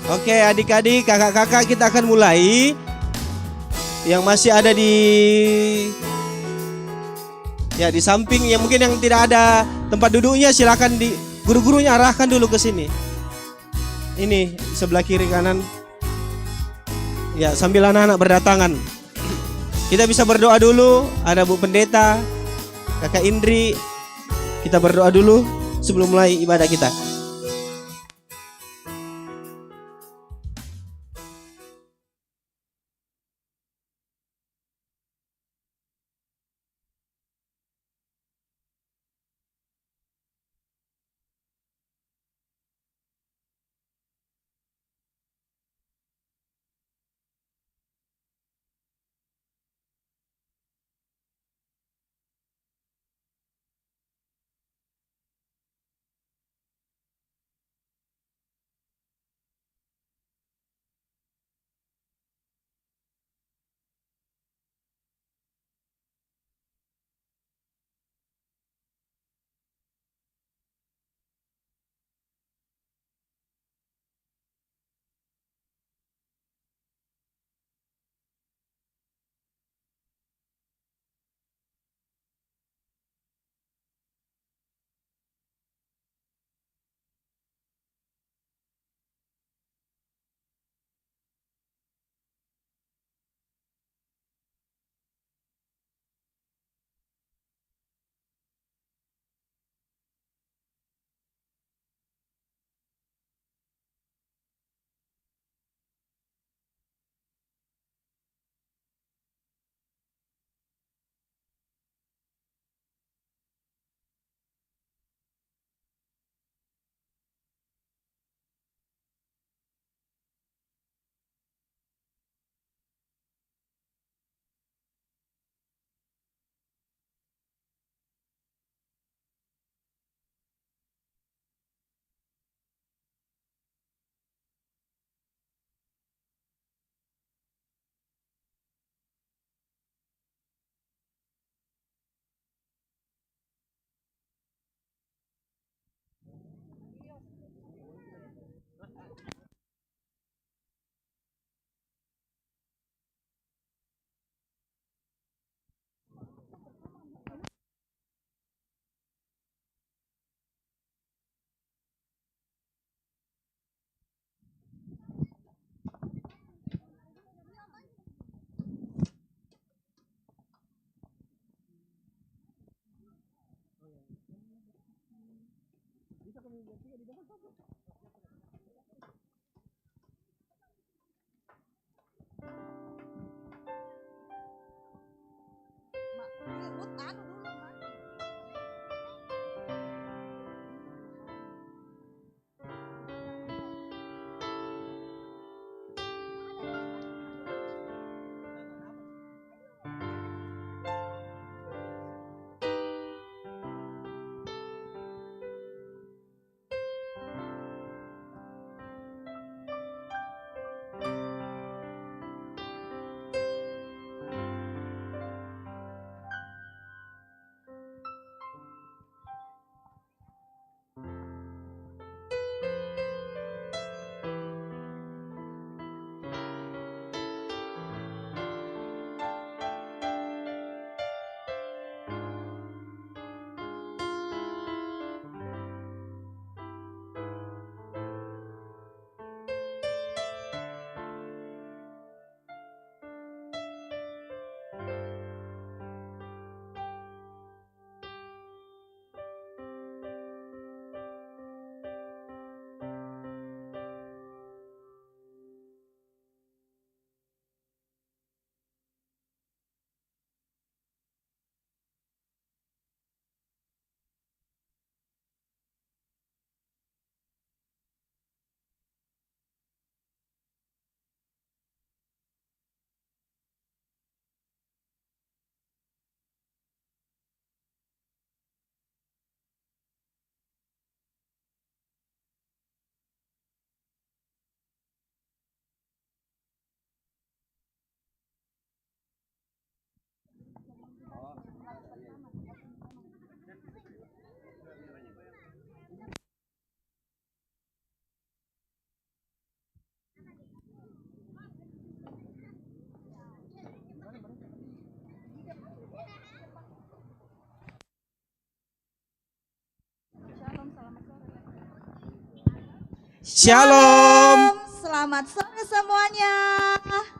Oke, adik-adik, kakak-kakak, kita akan mulai. Yang masih ada di samping, yang mungkin yang tidak ada tempat duduknya, silakan guru-gurunya arahkan dulu ke sini. Ini sebelah kiri kanan. Ya, sambil anak-anak berdatangan. Kita bisa berdoa dulu. Ada Bu Pendeta, Kakak Indri. Kita berdoa dulu sebelum mulai ibadah kita. Shalom. Selamat sore semuanya.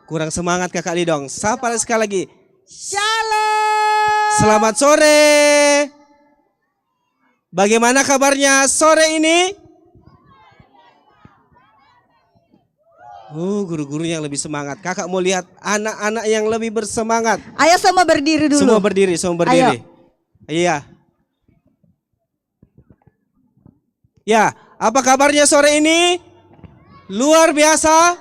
Kurang semangat Kakak Lidong. Sapa sekali lagi. Shalom. Selamat sore. Bagaimana kabarnya sore ini? Guru-gurunya yang lebih semangat. Kakak mau lihat anak-anak yang lebih bersemangat. Ayo semua berdiri dulu. Semua berdiri, semua berdiri. Iya. Ya, apa kabarnya sore ini? Luar biasa.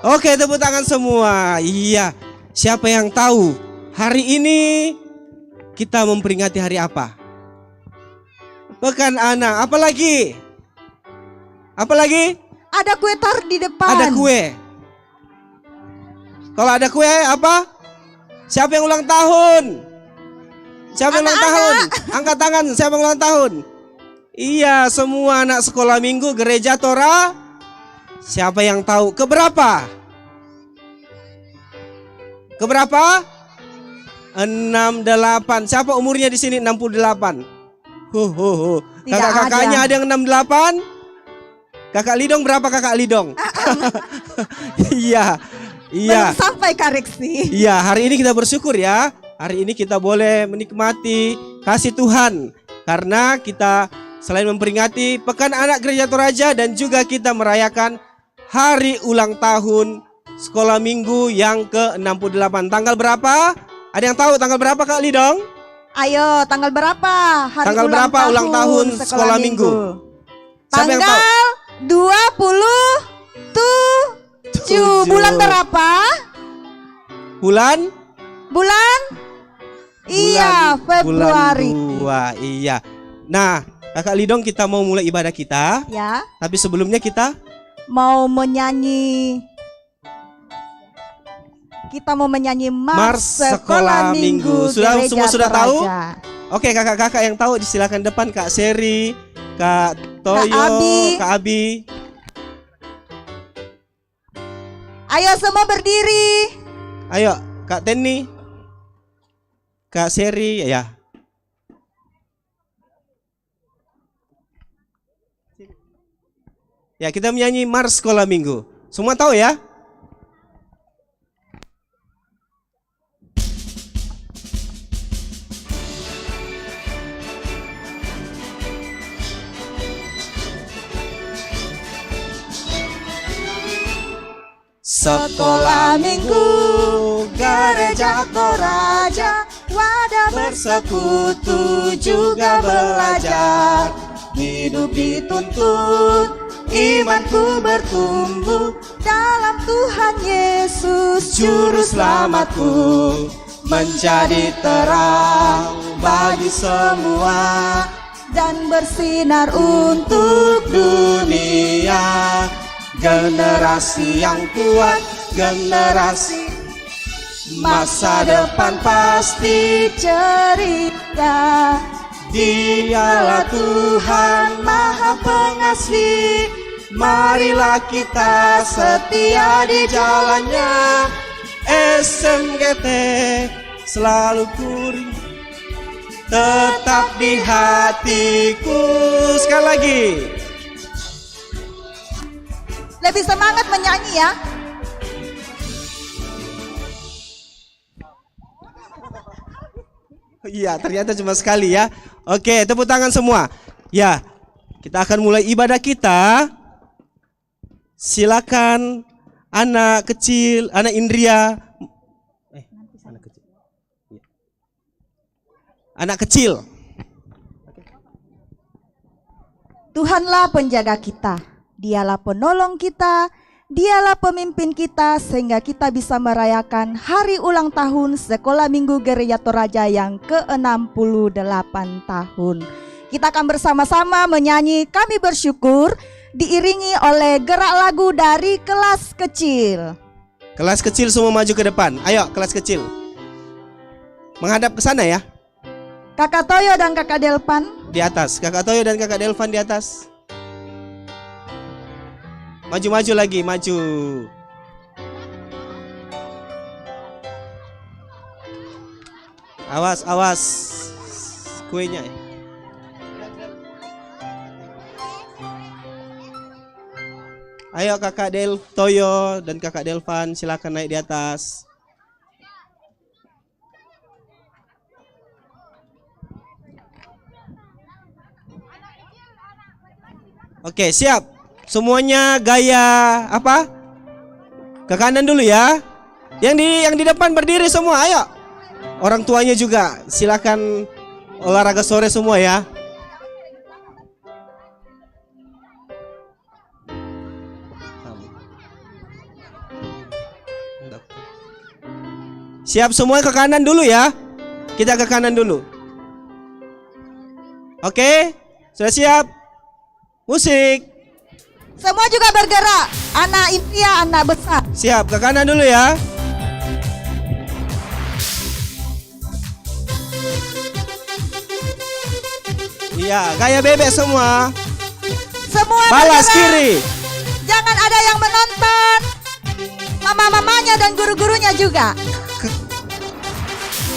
Oke, tepuk tangan semua. Iya. Siapa yang tahu hari ini kita memperingati hari apa? Pekan Anak. Apa lagi? Apa lagi? Ada kue tar di depan. Ada kue. Kalau ada kue apa? Siapa yang ulang tahun? Siapa yang ulang tahun? Angkat tangan. Siapa yang ulang tahun? Iya, semua anak sekolah minggu Gereja Torah. Siapa yang tahu keberapa? Keberapa? 68. Siapa umurnya di sini 68? Kakak-kakaknya ada yang 68? Kakak Lidong berapa Kakak Lidong? Iya. Belum sampai koreksi. Iya, hari ini kita bersyukur ya. Hari ini kita boleh menikmati kasih Tuhan. Karena kita selain memperingati Pekan Anak Gereja Toraja dan juga kita merayakan hari ulang tahun sekolah minggu yang ke-68. Tanggal berapa? Ada yang tahu tanggal berapa Kak Lidong? Ayo, tanggal berapa? Hari tanggal berapa ulang tahun sekolah minggu? Siapa yang tahu? Tanggal 27. Bulan berapa? Bulan? Iya, Februari. Bulan 2, iya. Nah, Kakak Lidong kita mau mulai ibadah kita. Ya. Tapi sebelumnya kita mau menyanyi. Kita mau menyanyi Mars Sekolah Minggu. Sudah semua sudah tahu? Toraja. Oke, kakak-kakak yang tahu silakan depan, Kak Seri, Kak Toyo, Kak Abi. Ayo semua berdiri. Ayo, Kak Teni, Kak Seri, ya. Ya, kita menyanyi Mars Sekolah Minggu. Semua tahu ya? Sekolah Minggu Gereja Toraja, wadah bersekutu juga belajar. Hidup dituntut, imanku bertumbuh dalam Tuhan Yesus Juru Selamatku, menjadi terang bagi semua dan bersinar untuk dunia. Generasi yang kuat, generasi masa depan pasti ceria. Dialah Tuhan Maha Pengasih, marilah kita setia di jalannya. SMGT selalu kuring tetap di hatiku. Sekali lagi. Lebih semangat menyanyi ya. Iya, ternyata cuma sekali ya. Oke, tepuk tangan semua. Ya, kita akan mulai ibadah kita. Silakan anak kecil, anak Indria. Anak kecil. Tuhanlah penjaga kita. Dialah penolong kita, dialah pemimpin kita sehingga kita bisa merayakan hari ulang tahun Sekolah Minggu Gereja Toraja yang ke-68 tahun. Kita akan bersama-sama menyanyi Kami Bersyukur, diiringi oleh gerak lagu dari kelas kecil. Kelas kecil semua maju ke depan. Ayo kelas kecil. Menghadap ke sana ya. Kakak Toyo dan Kakak Delvan di atas. Kakak Toyo dan Kakak Delvan di atas. Maju-maju lagi, maju. Awas, awas kuenya ya. Ayo kakak Del Toyo dan kakak Delvan silakan naik di atas. Oke, siap. Semuanya gaya apa? Ke kanan dulu ya. Yang di depan berdiri semua, ayo. Orang tuanya juga silakan olahraga sore semua ya. Siap semua ke kanan dulu ya. Kita ke kanan dulu. Oke, sudah siap? Musik. Semua juga bergerak. Anak impia, anak besar. Siap, ke kanan dulu ya. Iya, gaya bebek semua. Semua Balas bergerak. kiri. Jangan ada yang menonton. Mama-mamanya dan guru-gurunya juga.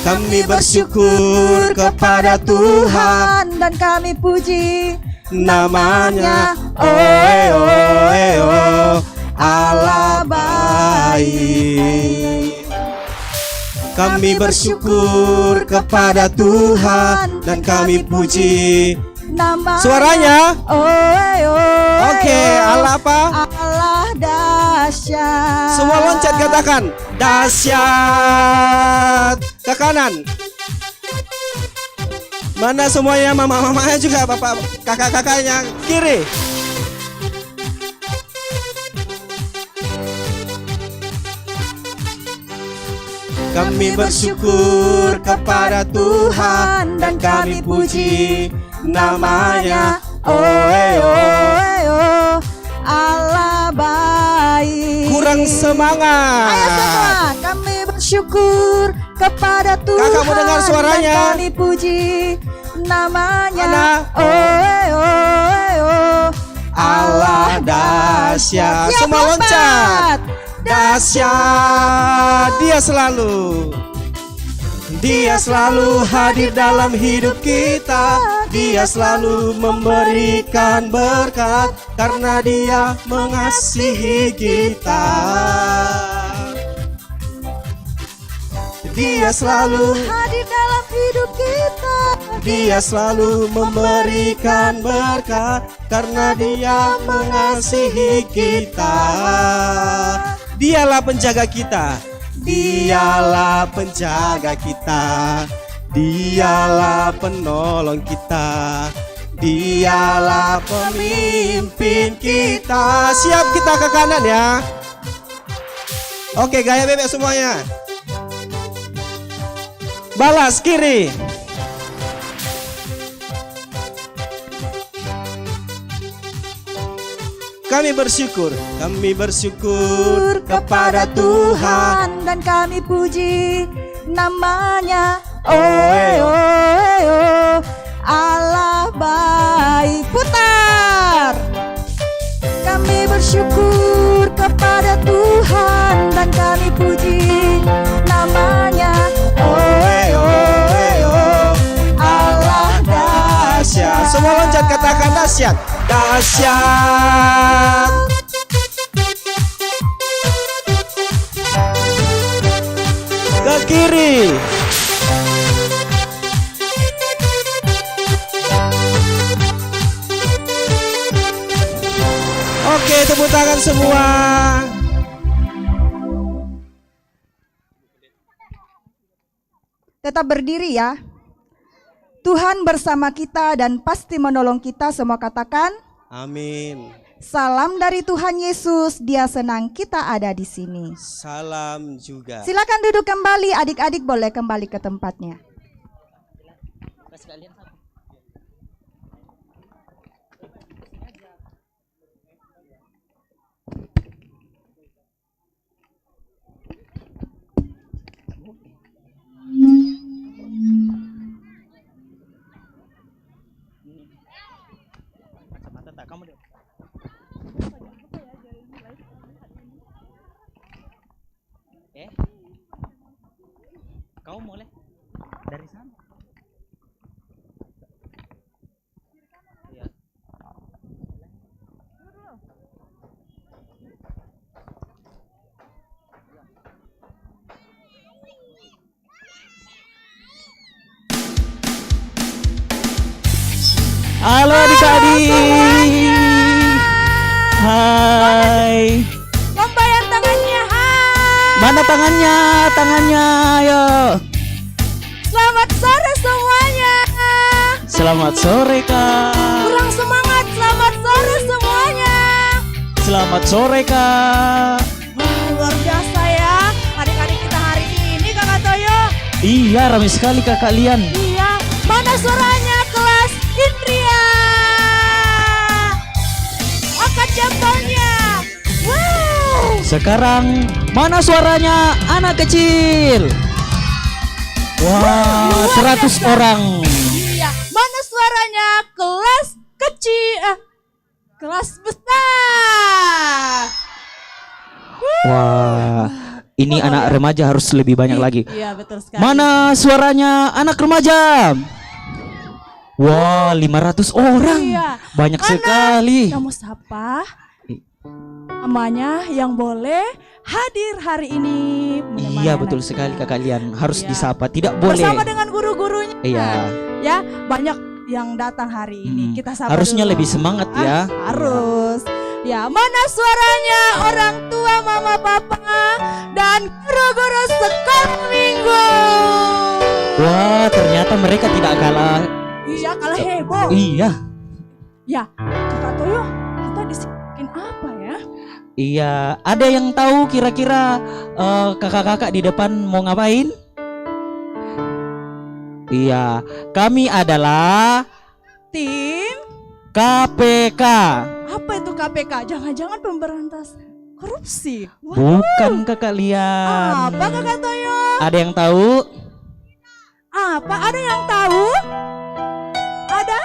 Kami bersyukur kepada Tuhan dan kami puji namanya. Oh, Allah baik. Kami bersyukur kepada Tuhan dan kami puji namanya. Suaranya. Oke, Allah Allah apa? Allah dahsyat. Semua loncat katakan dahsyat. Ke kanan. Mana semuanya, mama-mamanya juga, bapak, kakak-kakaknya. Kiri. Kami bersyukur kepada Tuhan dan kami puji namanya. Allah baik. Kurang semangat. Ayo semua, kami bersyukur kepada Tuhan. Kakak mau dengar suaranya? Dan kami puji namanya. Mana? Allah dahsyat. Siap, Semua loncat. lompat. Dahsyat. Dia selalu hadir dalam hidup kita. Dia selalu memberikan berkat karena Dia mengasihi kita. Dia selalu hadir dalam hidup kita. Dia selalu memberikan berkat karena Dia mengasihi kita. Dialah penjaga kita. Dialah penjaga kita. Dialah penolong kita. Dialah pemimpin kita. Siap, kita ke kanan ya. Oke, gaya bebek semuanya. Balas kiri. Kami bersyukur kepada Tuhan dan kami puji namanya. Allah baik. Putar. Kami bersyukur kepada Tuhan dan kami puji namanya. Allah dahsyat. Semua loncat katakan dahsyat. Dahsyat. Ke kiri. Oke, tepuk tangan semua. Tetap berdiri ya. Tuhan bersama kita dan pasti menolong kita. Semua katakan Amin. salam dari Tuhan Yesus. Dia senang kita ada di sini. Salam juga. Silakan duduk kembali, adik-adik boleh kembali ke tempatnya. Kamu boleh dari sana. Ya. Halo adik-adik. Hai. Membayar tangannya. Hai. Mana tangannya? Tangannya, ayo. Selamat sore semuanya. Selamat sore, Kak. Kurang semangat. Selamat sore semuanya. Selamat sore, Kak. Wah, luar biasa ya. Adik-adik kita hari ini, Kakak Toyo. Iya, ramai sekali Kak kalian. Iya. Mana suaranya kelas Indria? Angkat jempolnya. Wow. Sekarang mana suaranya anak kecil? Wah, 100 orang. Iya. Mana suaranya kelas kecil? Kelas besar. Wah, ini anak remaja harus lebih banyak lagi. Iya, betul sekali. Mana suaranya anak remaja? Wah, 500 orang. Iya. Banyak Mana sekali. kamu sapa namanya yang boleh hadir hari ini menemani Iya, anak betul kita. sekali Kak kalian. Harus Iya. disapa, tidak boleh. Bersama dengan guru-gurunya. Iya. Ya, banyak yang datang hari ini. Kita sapa Harusnya dulu. lebih semangat ya. Harus. Ya, mana suaranya orang tua, mama, papa, dan guru-guru sekolah minggu? Wah, ternyata mereka tidak kalah. Iya, kalah heboh. Iya. Ya, Kakak Toyo, kita disiplin apa ya? Iya, ada yang tahu kira-kira kakak-kakak di depan mau ngapain? Iya, kami adalah Tim, KPK. apa itu KPK? Jangan-jangan pemberantas korupsi. Wah, Bukan Kak kalian. apa Kakak Toyo? Ada yang tahu? Apa? Ada yang tahu? Ada?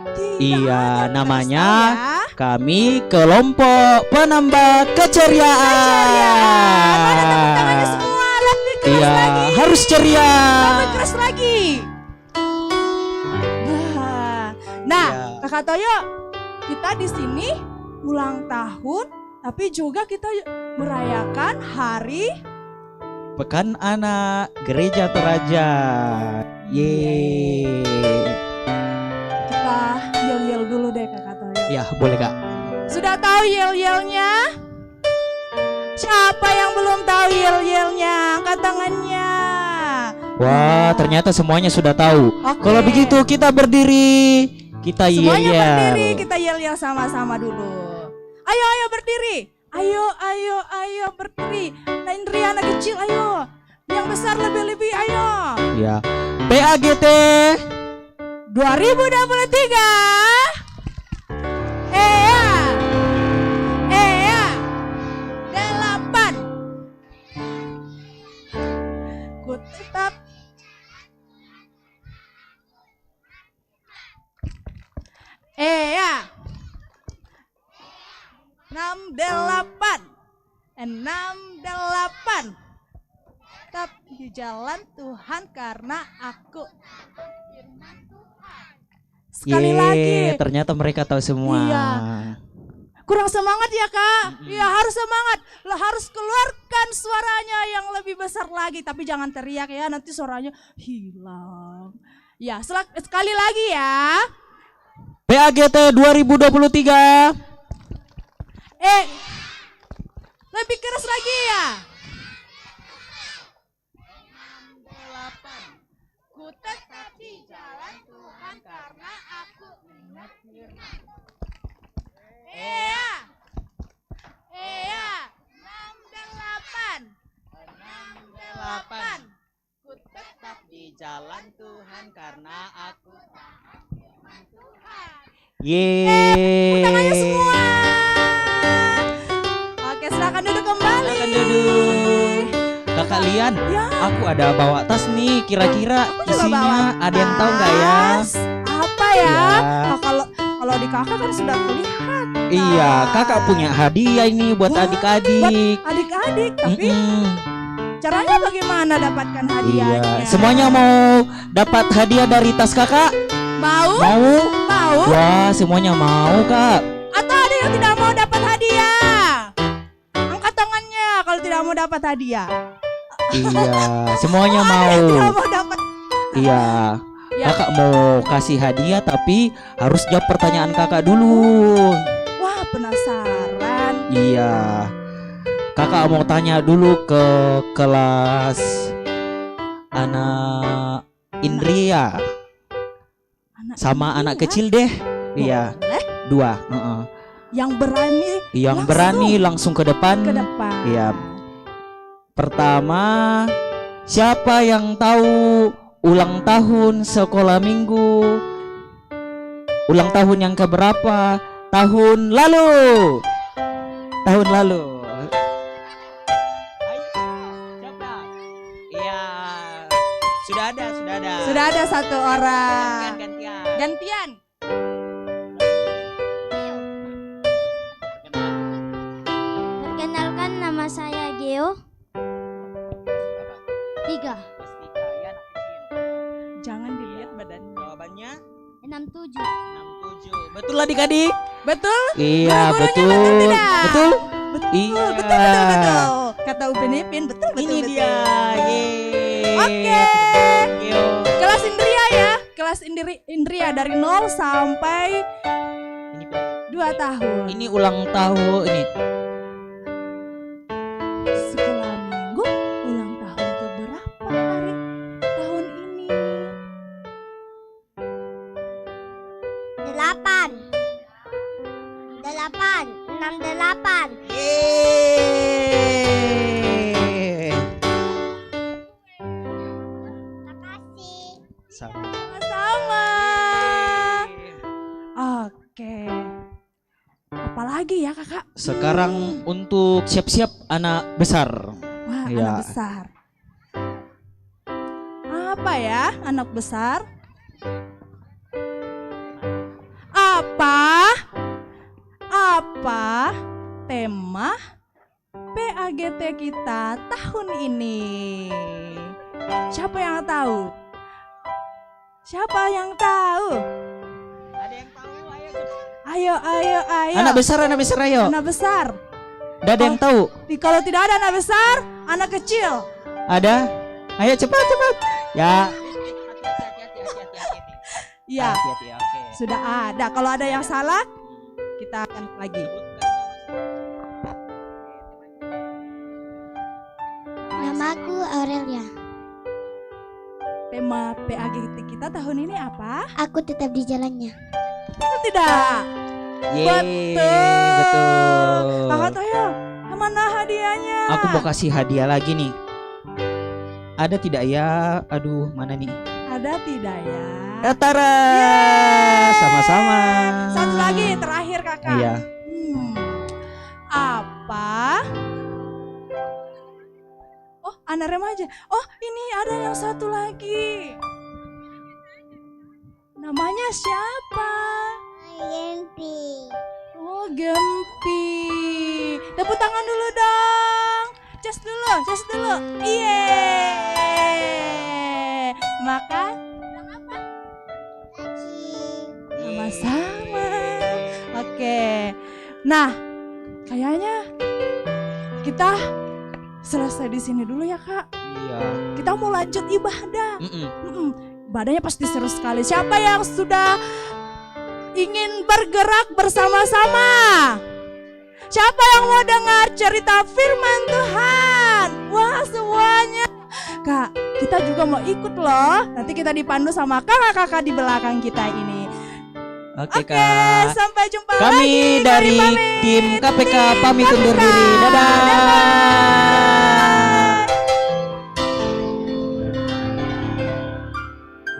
Tidak Iya, ada, namanya kasih tahu ya. kami kelompok penambah keceriaan. Mana tepuk tangannya semua? Lebih keras Iya, lagi. harus ceria. Lebih keras lagi. Nah, Iya. Kakak Toyo, kita di sini ulang tahun, tapi juga kita merayakan hari Pekan Anak Gereja Toraja. Yeay. kita yel-yel dulu deh Kakak Toyo. Ya, boleh Kak. Sudah tahu yel-yelnya? Siapa yang belum tahu yel-yelnya? Angkat tangannya. Wah, ternyata semuanya sudah tayu. Oke. Kalau begitu kita berdiri. Kita Semuanya yel-yel. berdiri, kita yel-yel sama-sama dulu. Ayo, ayo berdiri. Ayo, ayo, ayo berdiri. Nah, Indri anak kecil, ayo. Yang besar lebih-lebih, ayo. Ya. PAGT 2023. Ea 8. Ku tetap Ea 68 tetap di jalan Tuhan karena aku. Sekali lagi. Ternyata mereka tahu semua. Iya. Kurang semangat ya Kak? Iya, harus semangat. Lah, harus keluarkan suaranya yang lebih besar lagi. Tapi jangan teriak ya, nanti suaranya hilang. Ya, sekali lagi ya. PAGT 2023. Lebih keras lagi ya. 68. Ku tetap di jalan Tuhan karena aku ingat firman. Ea 68. Ku tetap di jalan Tuhan karena aku. Yeay. Tangannya semua. Oke, silakan duduk kembali. Silakan duduk. Kakak Lian, Ya. aku ada bawa tas nih. Kira-kira Aku juga isinya bawa ada yang tahu nggak ya? tas. Apa ya? Ya. Oh, kalau di kakak kan sudah kelihatan. Iya, kakak punya hadiah ini buat Wah, adik-adik. Adik-adik, tapi Mm-mm. caranya bagaimana dapatkan hadiahnya? Iya, semuanya mau dapat hadiah dari tas kakak? Mau? Mau? Mau? Wah, semuanya mau kak. Atau ada yang tidak mau dapat hadiah? Angkat tangannya kalau tidak mau dapat hadiah. Iya, semuanya Ada yang mau. tidak mau dapat. Iya. Ya. Kakak mau kasih hadiah tapi harus jawab pertanyaan kakak dulu. Wah, penasaran. Iya. Kakak mau tanya dulu ke kelas anak Indria sama anak Indria? kecil deh. Iya, Boleh. 2. Yang berani Yang berani langsung ke depan. ke depan. Iya. Pertama, siapa yang tahu ulang tahun sekolah minggu? Ulang tahun yang keberapa? Tahun lalu. Tahun lalu. Ayo, siapa? Iya. Sudah ada. Sudah ada satu orang. Gantian. Gantian. Perkenalkan, nama saya Geo. 3. Jangan dilihat badannya. Jawabannya 67. 67. Betul adik-adik? Betul? Iya, Guru-gurunya betul. betul tidak? Betul? Betul, Iya. betul. Kata Upin Ipin, betul. Ini dia. Yeay. Oke. Geo. Kelas Indria ya. Kelas Indria dari 0 sampai Ini 2 tahun. ini ulang tahun ini. Sekolah minggu ulang tahun keberapa hari tahun ini? 8. 68. Yeay. Makasih. Sama-sama. Oke. Apalagi ya kakak? Sekarang untuk siap-siap anak besar. Wah, Iya. anak besar. Apa ya anak besar? Apa tema PAGT kita tahun ini? Siapa yang tahu? Siapa yang tahu? Ada yang tahu? Ayo cepat. Ayo. Anak besar ayo. Anak besar. Ada yang tahu? Kalau tidak ada anak besar, anak kecil. Ada? Ayo cepat. Ya. Iya, Hati-hati, oke. sudah ada. Kalau ada yang salah, kita akan lagi. Namaku Aurelia. Tema PAGT kita tahun ini apa? Aku tetap di jalannya. Tidak. Yeay, Betul. betul. Kakak Toyo, kemana hadiahnya? Aku mau kasih hadiah lagi nih. Ada tidak ya? Aduh, mana nih? Ada tidak ya? Tara. Yeay. Sama-sama. Satu lagi terakhir kakak. Iya. Apa? Oh, anak remaja. Oh, ini ada yang satu lagi. Namanya siapa? Gempi. Oh, Gempi. Tepuk tangan dulu dong. Cas dulu. Yeay. Makan sama-sama. Oke. Nah, kayaknya kita selesai di sini dulu ya, Kak. Iya. Kita mau lanjut ibadah. Mm-mm. Ibadahnya pasti seru sekali. Siapa yang sudah ingin bergerak bersama-sama? Siapa yang mau dengar cerita firman Tuhan? Wah, semuanya. Kak, kita juga mau ikut loh. Nanti kita dipandu sama kakak-kakak di belakang kita ini. Oke, Oke, Kak. sampai jumpa lagi. Kami dari pamit. tim KPK pamit undur diri. Dadah.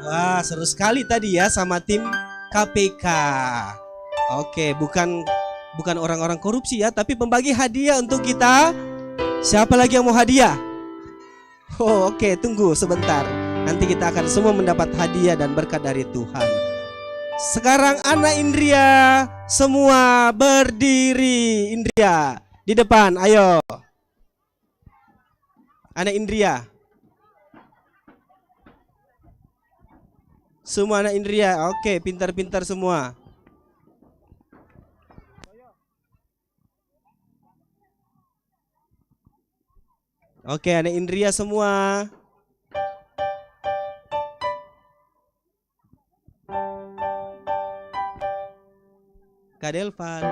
Wah, seru sekali tadi ya sama tim KPK. Oke, bukan orang-orang korupsi ya, tapi pembagi hadiah untuk kita. Siapa lagi yang mau hadiah? Oh, oke, tunggu sebentar. Nanti kita akan semua mendapat hadiah dan berkat dari Tuhan. Sekarang anak Indria semua berdiri. Indria di depan, ayo. Anak Indria. Semua anak Indria, oke, pintar-pintar semua. Oke, anak Indria semua. Kak Delvan.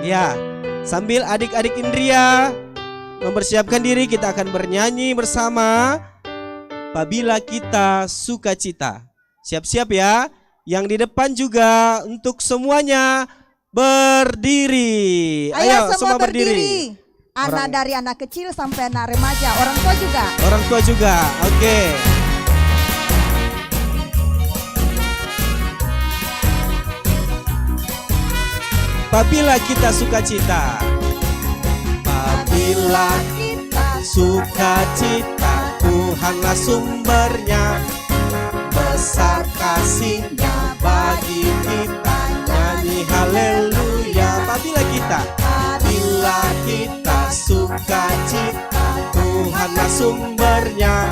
Ya, sambil adik-adik Indria mempersiapkan diri, kita akan bernyanyi bersama Apabila Kita Sukacita. Siap-siap ya. Yang di depan juga untuk semuanya berdiri. Ayo semua berdiri. Anak dari anak kecil sampai anak remaja, orang tua juga. Orang tua juga. Oke. Apabila kita sukacita. Apabila kita sukacita, Tuhanlah sumbernya. Besar kasih-Nya bagi kita, nyanyi haleluya. Apabila kita sukacita, Tuhanlah sumbernya.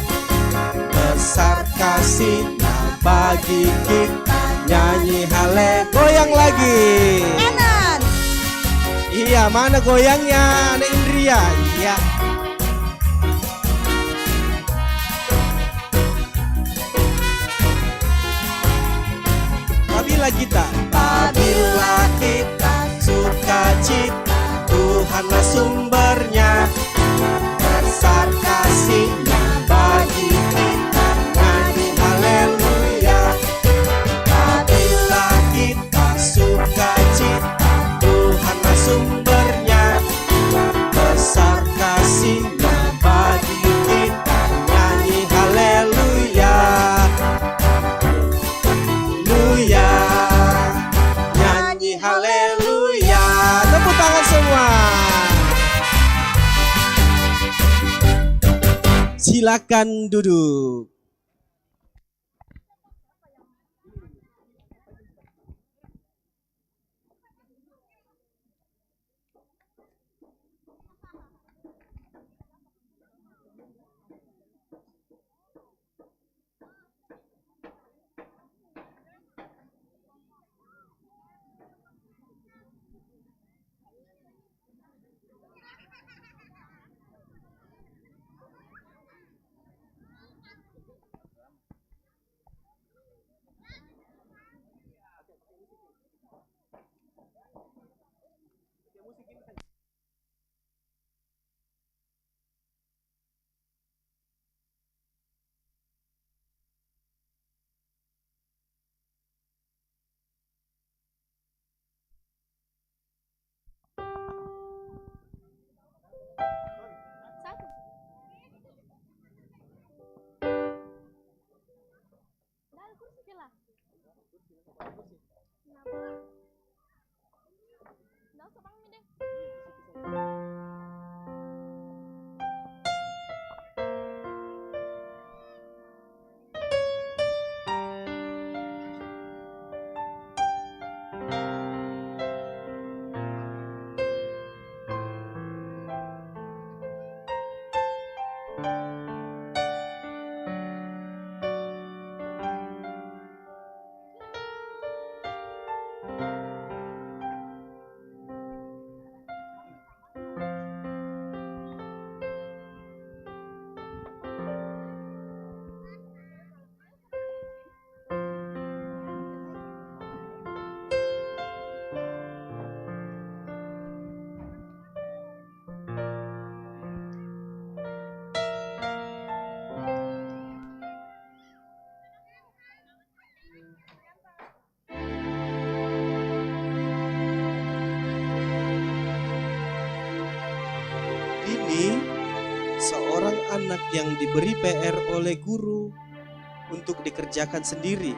Besar kasih-Nya bagi kita, nyanyi haleluya. Goyang lagi. Kanan. Iya, mana goyangnya Anak Indria? Iya. Apabila kita sukacita, Tuhanlah sumbernya. Besar kasih-Nya bagi kita, nyanyi haleluya. Apabila kita sukacita, Tuhanlah sumbernya. Besar kasih-Nya bagi kita, nyanyi haleluya. Haleluya. Nyanyi haleluya. Tepuk tangan semua. Silakan duduk. Ini seorang anak yang diberi PR oleh guru untuk dikerjakan sendiri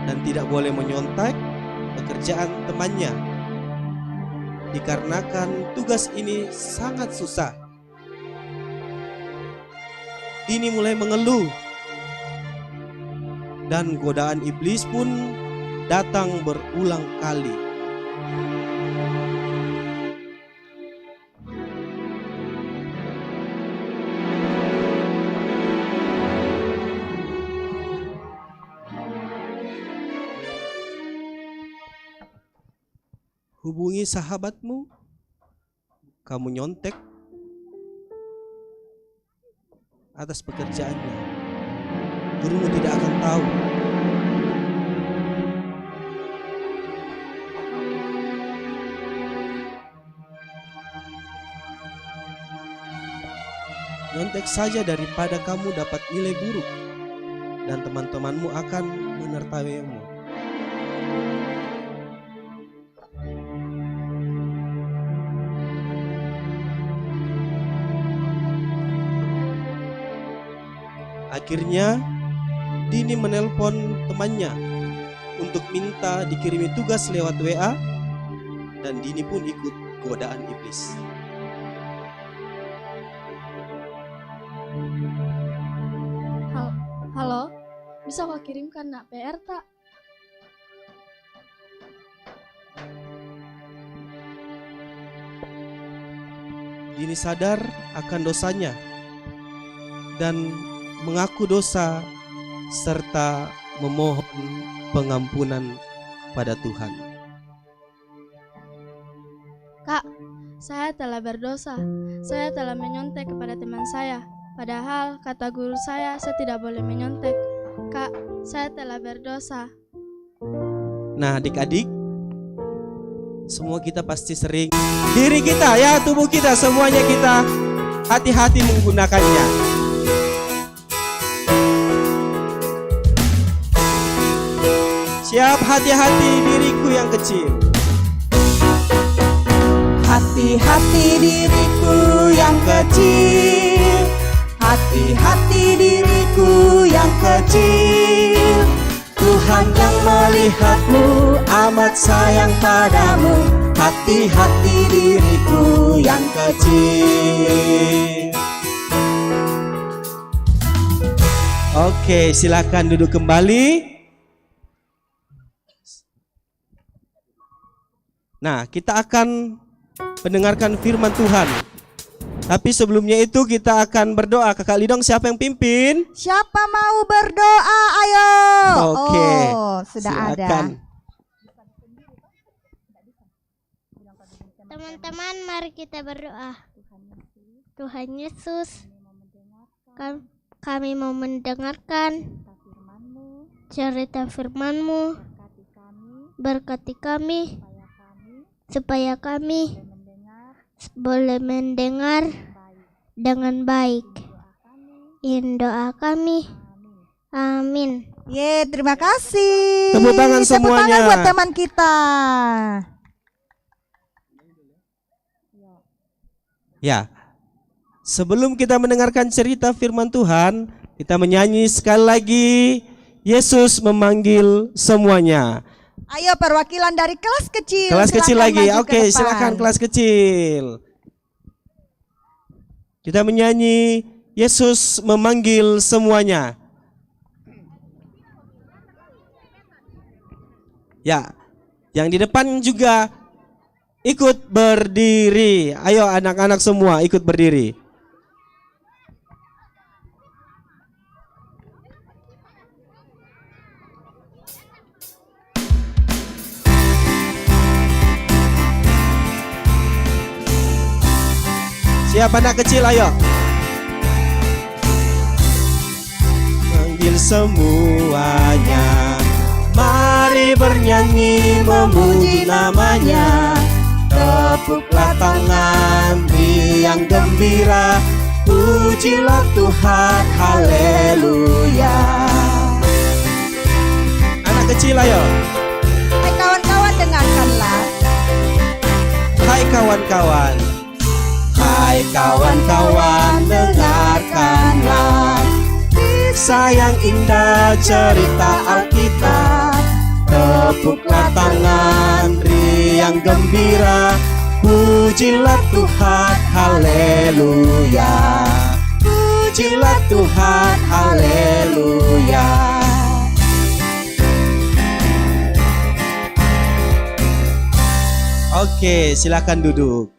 dan tidak boleh menyontek pekerjaan temannya. Dikarenakan tugas ini sangat susah, Dini mulai mengeluh dan godaan iblis pun datang berulang kali. Hubungi sahabatmu, kamu nyontek, atas pekerjaannya. Gurumu tidak akan tahu. Nyontek saja daripada kamu dapat nilai buruk dan teman-temanmu akan menertawaimu. Akhirnya Dini menelpon temannya untuk minta dikirimi tugas lewat WA, dan Dini pun ikut godaan iblis. Halo, bisa kau kirimkan nak PR tak? Dini sadar akan dosanya dan mengaku dosa serta memohon pengampunan pada Tuhan. Kak, saya telah berdosa. Saya telah menyontek kepada teman saya. Padahal kata guru saya tidak boleh menyontek. Kak, saya telah berdosa. Nah, adik-adik, semua kita pasti sering, diri kita ya, tubuh kita, semuanya kita hati-hati menggunakannya. Siap, hati-hati diriku yang kecil. Hati-hati diriku yang kecil, hati-hati diriku yang kecil. Tuhan yang melihatmu amat sayang padamu. Hati-hati diriku yang kecil. Oke, silakan duduk kembali. Nah, kita akan mendengarkan firman Tuhan. Tapi sebelumnya itu kita akan berdoa. Kakak Lidong, siapa yang pimpin? Siapa mau berdoa? Ayo. Oke, Oh, sudah silakan. ada. Teman-teman, mari kita berdoa. Tuhan Yesus, kami mau mendengarkan cerita firman-Mu. Berkati kami supaya kami boleh mendengar dengan baik. In doa kami. Amin. Terima kasih. Tepuk tangan Tepuk semuanya. tangan buat teman kita. Ya, sebelum kita mendengarkan cerita firman Tuhan, kita menyanyi sekali lagi, Yesus memanggil semuanya. Ayo perwakilan dari kelas kecil. Kelas kecil silakan lagi, maju ke oke, depan. silakan kelas kecil. Kita menyanyi, Yesus memanggil semuanya. Ya, yang di depan juga ikut berdiri. Ayo anak-anak semua ikut berdiri. Siap anak kecil, ayo. Panggil semuanya, mari bernyanyi memuji namanya. Tepuklah tangan, riang gembira, pujilah Tuhan, haleluya. Anak kecil, ayo. Hai kawan-kawan, dengarkanlah. Hai kawan-kawan. Hai kawan-kawan, dengarkanlah kisah yang indah cerita Alkitab. Tepuklah tangan, riang gembira, pujilah Tuhan, haleluya. Pujilah Tuhan, haleluya. Oke, silakan duduk.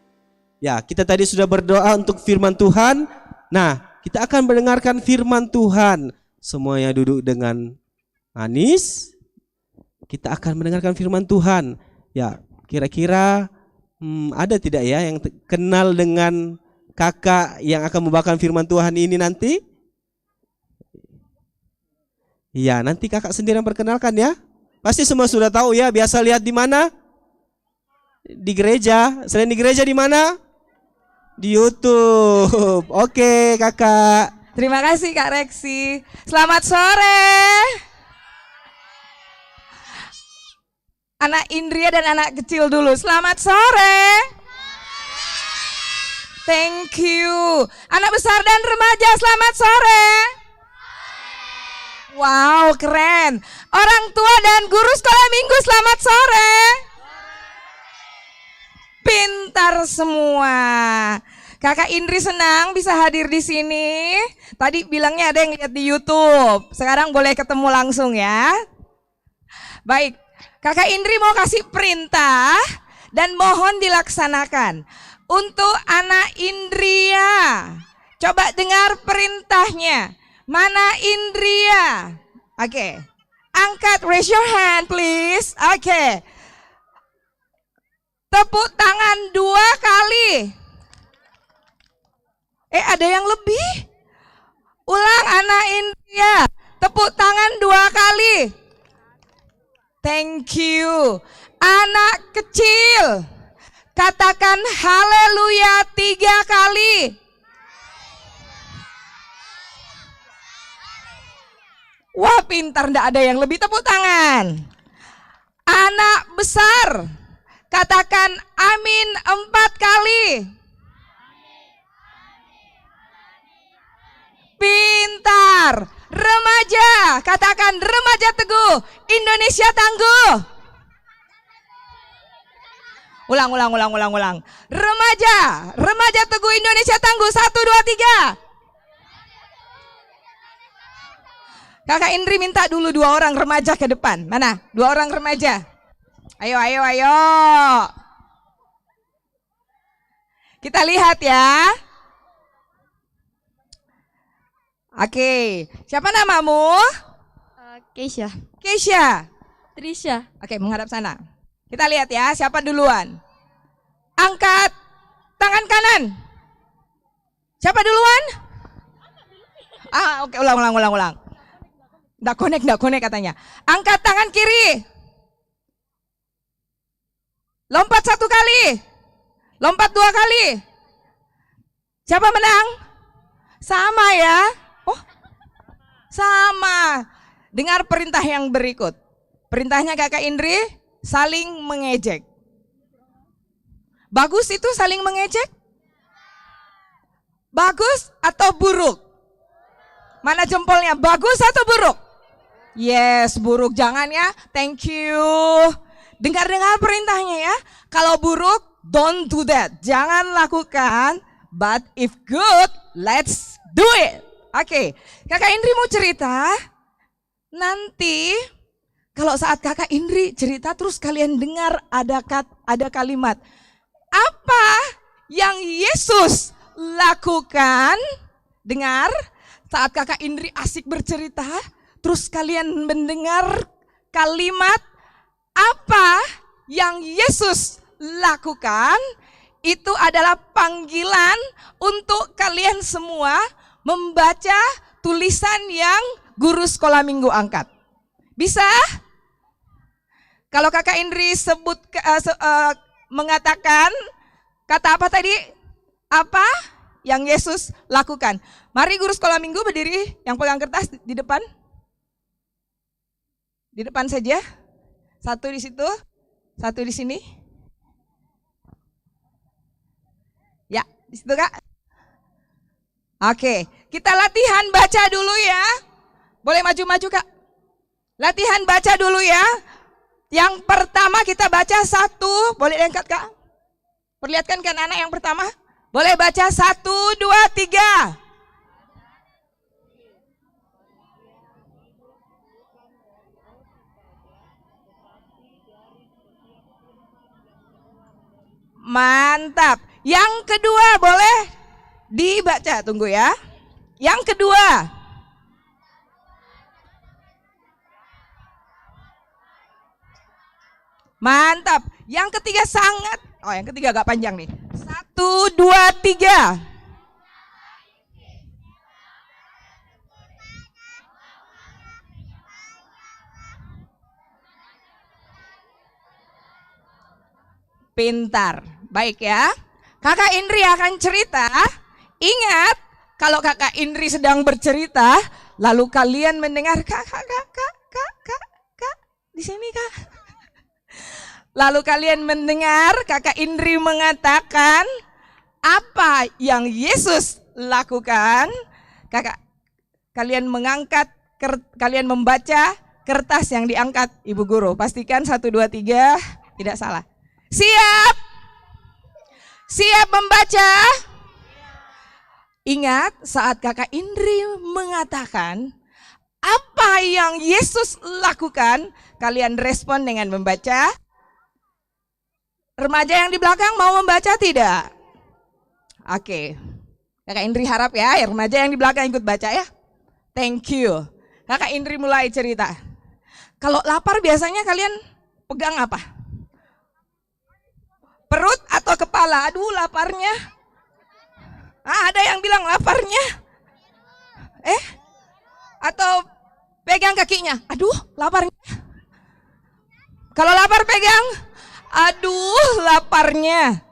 Ya, kita tadi sudah berdoa untuk firman Tuhan. Nah, kita akan mendengarkan firman Tuhan. Semuanya duduk dengan manis. Kita akan mendengarkan firman Tuhan. Ya, kira-kira ada tidak ya yang kenal dengan kakak yang akan membawakan firman Tuhan ini nanti? Iya, nanti kakak sendiri yang perkenalkan ya. Pasti semua sudah tahu ya. Biasa lihat di mana? Di gereja. Selain di gereja di mana? Di YouTube. Oke, kakak. Terima kasih Kak Reksi. Selamat sore. Anak Indria dan anak kecil dulu. Selamat sore. Thank you. Anak besar dan remaja, selamat sore. Wow, keren. Orang tua dan guru sekolah minggu, selamat sore. Pintar semua. Kakak Indri senang bisa hadir di sini. Tadi bilangnya ada yang lihat di YouTube. Sekarang boleh ketemu langsung ya. Baik, Kakak Indri mau kasih perintah dan mohon dilaksanakan. Untuk anak Indria, coba dengar perintahnya. Mana Indria? Oke. Angkat, raise your hand please. Oke. Tepuk tangan 2 kali. Ada yang lebih? Ulang anak Indria. Tepuk tangan 2 kali. Thank you. Anak kecil, katakan haleluya 3 kali. Wah, pintar, enggak ada yang lebih, tepuk tangan. Anak besar, katakan amin 4 kali. Pintar. Remaja, katakan remaja teguh, Indonesia tangguh. Ulang. Remaja teguh Indonesia tangguh. 1, 2, 3. Kakak Indri minta dulu 2 orang remaja ke depan. Mana? 2 orang remaja. Ayo. Kita lihat ya. Oke, siapa namamu? Keisha. Keisha. Trisha. Oke, menghadap sana. Kita lihat ya, siapa duluan? Angkat tangan kanan. Siapa duluan? Oke, ulang. Nggak connect katanya. Angkat tangan kiri. Lompat 1 kali. Lompat 2 kali. Siapa menang? Sama ya. Oh, sama. Dengar perintah yang berikut. Perintahnya Kakak Indri, saling mengejek. Bagus itu saling mengejek? Bagus atau buruk? Mana jempolnya? Bagus atau buruk? Yes, buruk. Jangan ya. Thank you. Dengar-dengar perintahnya ya. Kalau buruk, don't do that. Jangan lakukan. But if good, let's do it. Oke, Kakak Indri mau cerita. Nanti kalau saat Kakak Indri cerita terus kalian dengar ada kalimat. Apa yang Yesus lakukan? Dengar saat Kakak Indri asik bercerita. Terus kalian mendengar kalimat apa yang Yesus lakukan. Itu adalah panggilan untuk kalian semua membaca tulisan yang guru sekolah minggu angkat. Bisa? Kalau Kakak Indri mengatakan kata apa tadi? Apa yang Yesus lakukan? Mari guru sekolah minggu berdiri, yang pegang kertas di depan. Di depan saja. 1 di situ, 1 di sini. Ya, di situ Kak. Oke, kita latihan baca dulu ya. Boleh maju-maju Kak. Latihan baca dulu ya. Yang pertama kita baca 1, boleh diangkat Kak. Perlihatkan kan anak yang pertama. Boleh baca 1, 2, 3. Mantap. Yang kedua boleh dibaca, tunggu ya. Yang kedua. Mantap. Yang ketiga sangat. Oh, yang ketiga agak panjang nih. 1, 2, 3. pintar. Baik ya. Kakak Indri akan cerita. Ingat, kalau Kakak Indri sedang bercerita, lalu kalian mendengar kak, di sini kak. Lalu kalian mendengar Kakak Indri mengatakan apa yang Yesus lakukan. Kalian kalian membaca kertas yang diangkat Ibu Guru. Pastikan 1, 2, 3 tidak salah. Siap? Siap membaca? Ingat saat Kakak Indri mengatakan apa yang Yesus lakukan, kalian respon dengan membaca. Remaja yang di belakang mau membaca tidak? Oke. Kakak Indri harap ya, remaja yang di belakang ikut baca ya. Thank you. Kakak Indri mulai cerita. Kalau lapar biasanya kalian pegang apa? Perut atau kepala? Aduh laparnya. Ada yang bilang laparnya. Atau pegang kakinya. Aduh laparnya. Kalau lapar pegang. Aduh laparnya.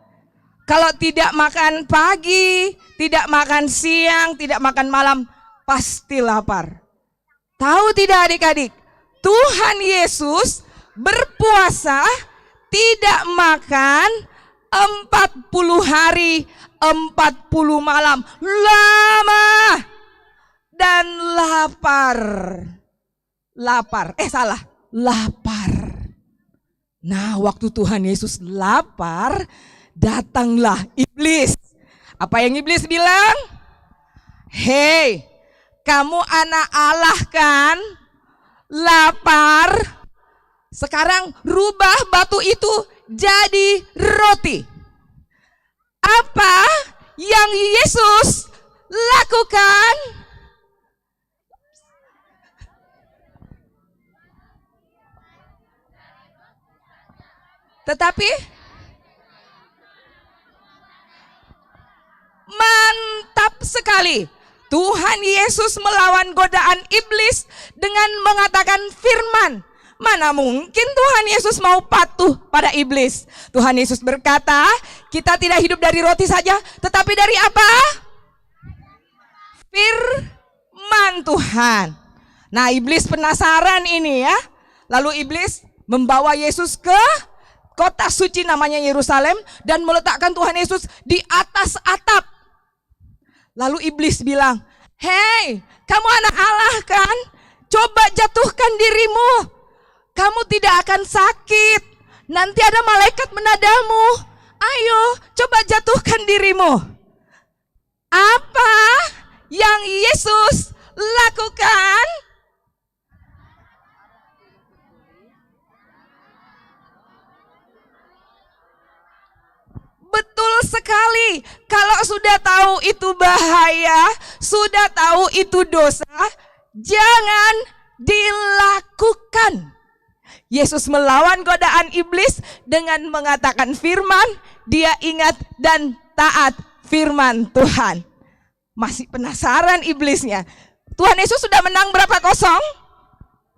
Kalau tidak makan pagi, tidak makan siang, tidak makan malam, pasti lapar. Tahu tidak adik-adik? Tuhan Yesus berpuasa tidak makan 40 hari, 40 malam. Lama dan lapar. Lapar. Nah, waktu Tuhan Yesus lapar, datanglah iblis. Apa yang iblis bilang? Hei, kamu anak Allah kan? Lapar. Sekarang rubah batu itu jadi roti. Apa yang Yesus lakukan? Tetapi mantap sekali. Tuhan Yesus melawan godaan iblis dengan mengatakan firman. Mana mungkin Tuhan Yesus mau patuh pada iblis. Tuhan Yesus berkata, kita tidak hidup dari roti saja, tetapi dari apa? Firman Tuhan. Nah, iblis penasaran ini ya. Lalu iblis membawa Yesus ke kota suci namanya Yerusalem dan meletakkan Tuhan Yesus di atas atap. Lalu iblis bilang, hei, kamu anak Allah kan? Coba jatuhkan dirimu. Kamu tidak akan sakit. Nanti ada malaikat menadamu. Ayo, coba jatuhkan dirimu. Apa yang Yesus lakukan? Betul sekali. Kalau sudah tahu itu bahaya, sudah tahu itu dosa, jangan dilakukan. Yesus melawan godaan iblis dengan mengatakan firman, dia ingat dan taat firman Tuhan. Masih penasaran iblisnya. Tuhan Yesus sudah menang berapa kosong?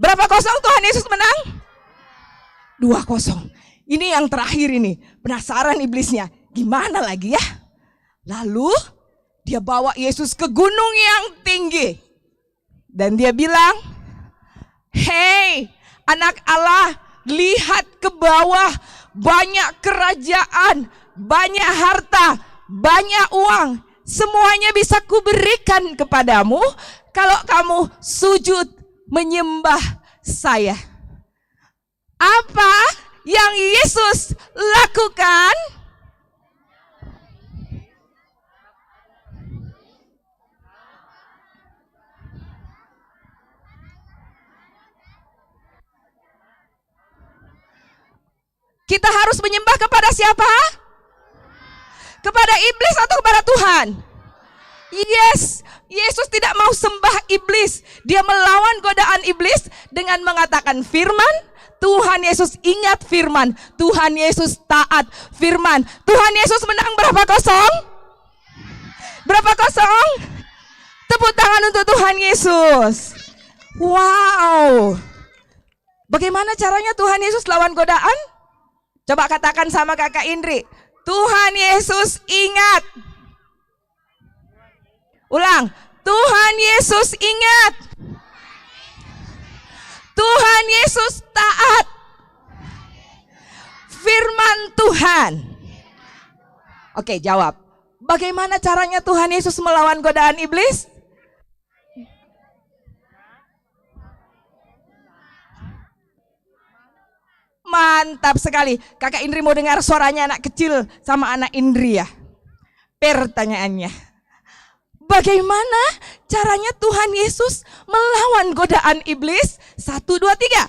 Berapa kosong Tuhan Yesus menang? 2-0. Ini yang terakhir ini. Penasaran iblisnya. Gimana lagi ya? Lalu dia bawa Yesus ke gunung yang tinggi. Dan dia bilang, hei anak Allah, lihat ke bawah, banyak kerajaan, banyak harta, banyak uang. Semuanya bisa kuberikan kepadamu kalau kamu sujud menyembah saya. Apa yang Yesus lakukan? Kita harus menyembah kepada siapa? Kepada iblis atau kepada Tuhan? Yes, Yesus tidak mau sembah iblis. Dia melawan godaan iblis dengan mengatakan firman. Tuhan Yesus ingat firman. Tuhan Yesus taat firman. Tuhan Yesus menang berapa kosong? Berapa kosong? Tepuk tangan untuk Tuhan Yesus. Wow. Bagaimana caranya Tuhan Yesus lawan godaan? Coba katakan sama kakak Indri, Tuhan Yesus ingat. Ulang, Tuhan Yesus ingat. Tuhan Yesus taat. Firman Tuhan. Oke, jawab. Bagaimana caranya Tuhan Yesus melawan godaan iblis? Mantap sekali. Kakak Indri mau dengar suaranya anak kecil sama anak Indri ya. Pertanyaannya, bagaimana caranya Tuhan Yesus melawan godaan iblis? 1, 2, 3.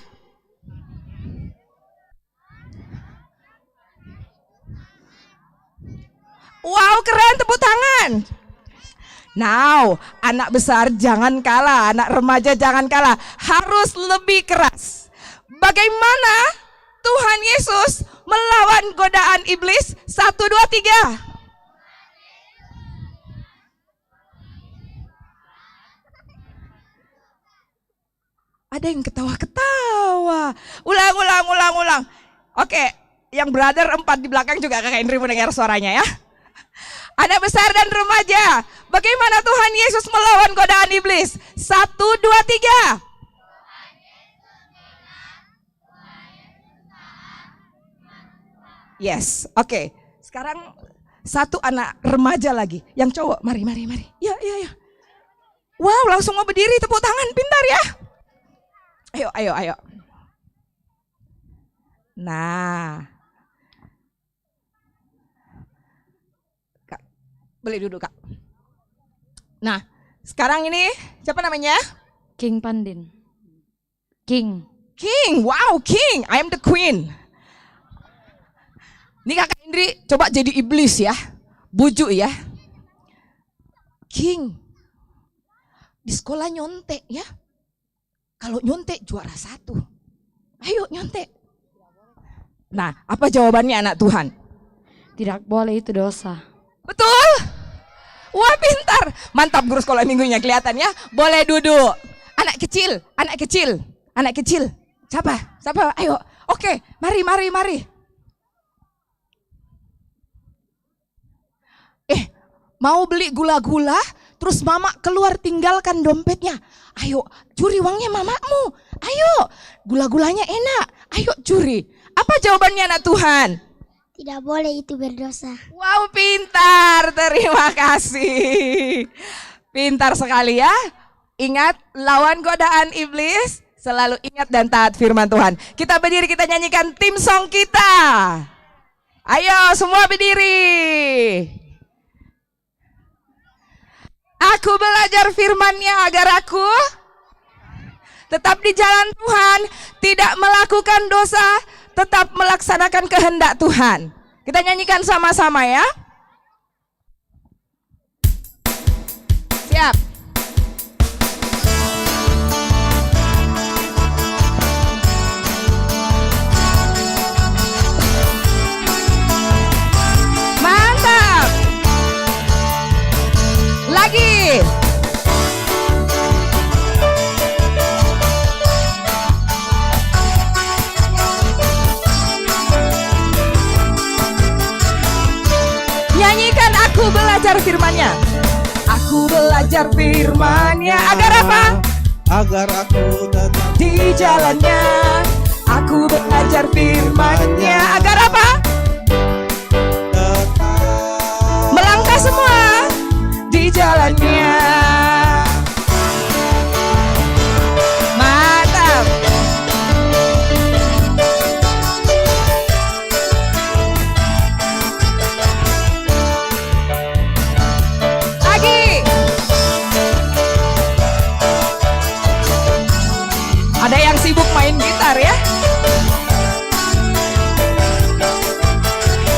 Wow, keren, tepuk tangan. Now, anak besar jangan kalah, anak remaja jangan kalah, harus lebih keras. Bagaimana Tuhan Yesus melawan godaan iblis? 1, 2, 3. Ada yang ketawa-ketawa. Ulang. Oke, yang brother 4 di belakang juga kakak Indri mendengar suaranya ya. Anak besar dan remaja, bagaimana Tuhan Yesus melawan godaan iblis? 1, 2, 3. Yes, oke. Sekarang satu anak remaja lagi, yang cowok. Mari. Ya. Wow, langsung mau berdiri, tepuk tangan, pintar ya. Ayo. Nah, Kak, boleh duduk Kak. Nah, sekarang ini siapa namanya? King Pandin. King. Wow, King. I am the queen. Ini kakak Indri coba jadi iblis ya. Bujuk ya. King. Di sekolah nyontek ya. Kalau nyontek juara 1. Ayo nyontek. Nah, apa jawabannya anak Tuhan? Tidak boleh, itu dosa. Betul. Wah, pintar. Mantap guru sekolah minggunya, kelihatan ya. Boleh duduk. Anak kecil. Siapa? Ayo. Oke, mari. Mau beli gula-gula, terus mama keluar tinggalkan dompetnya. Ayo, curi uangnya mamamu. Ayo, gula-gulanya enak. Ayo curi. Apa jawabannya anak Tuhan? Tidak boleh, itu berdosa. Wow, pintar. Terima kasih. Pintar sekali ya. Ingat, lawan godaan iblis, selalu ingat dan taat firman Tuhan. Kita berdiri, kita nyanyikan tim song kita. Ayo, semua berdiri. Aku belajar firman-Nya agar aku tetap di jalan Tuhan, tidak melakukan dosa, tetap melaksanakan kehendak Tuhan. Kita nyanyikan sama-sama ya. Siap. Mantap. Lagi. Nyanyikan aku belajar firman-Nya. Aku belajar firman-Nya agar apa? Agar aku tetap Di jalannya. Aku belajar firman-Nya agar apa? Melangkah semua di jalannya. Mantap. Lagi. Ada yang sibuk main gitar ya.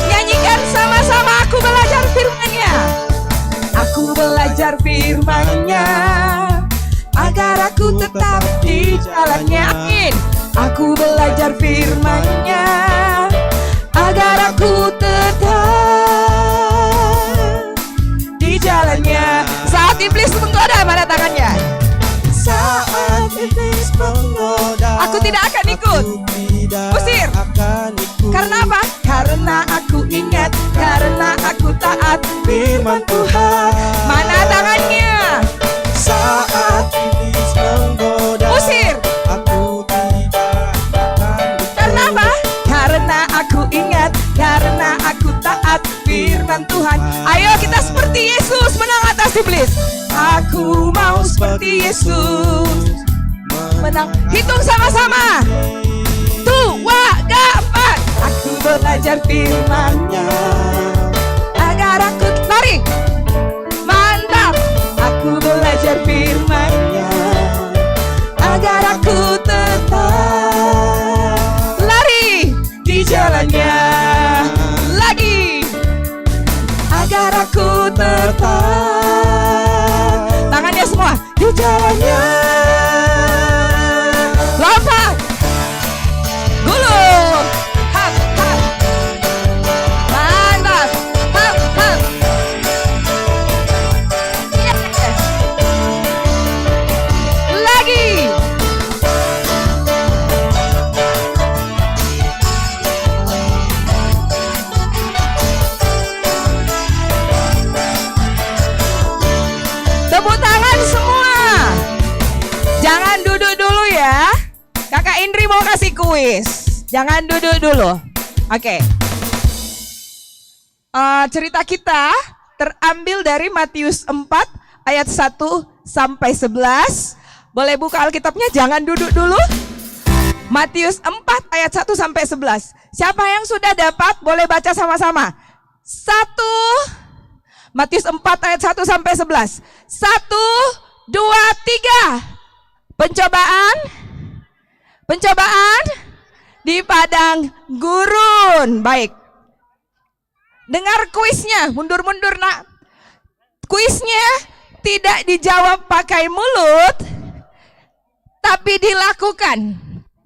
Nyanyikan sama-sama, aku belajar firman-Nya. Aku belajar firman-Nya agar aku tetap di jalannya. Amin. Aku belajar firman-Nya agar aku tetap di jalannya. Saat iblis menggoda, mana tangannya? Saat iblis menggoda, aku tidak akan ikut. Usir. Karena apa? karena aku ingat, karena aku taat firman Tuhan. Mana tangannya? Saat iblis menggoda, Usir. aku tidak akan Karena apa? Karena aku ingat, karena aku taat firman Tuhan. Ayo kita seperti Yesus menang atas iblis. Aku mau seperti Yesus menang. Hitung sama-sama. 2, 4. Aku belajar firman-Nya agar aku lari. Mantap. Aku belajar firman-Nya agar aku tetap lari di jalannya. Lagi agar aku tetap, tangannya semua di jalannya. Lompat, gulung, hap, hap. Mantap, hap, hap. Yes. Lagi. Tepuk tangan semua. Jangan duduk dulu ya. Kakak Indri mau kasih kuis. Jangan duduk dulu. Oke. Cerita kita terambil dari Matius 4 ayat 1 sampai 11. Boleh buka Alkitabnya, jangan duduk dulu. Matius 4 ayat 1 sampai 11. Siapa yang sudah dapat boleh baca sama-sama. 1. Matius 4 ayat 1 sampai 11. 1, 2, 3. Pencobaan di padang gurun. Baik. Dengar kuisnya, mundur-mundur nak. Kuisnya tidak dijawab pakai mulut, tapi dilakukan,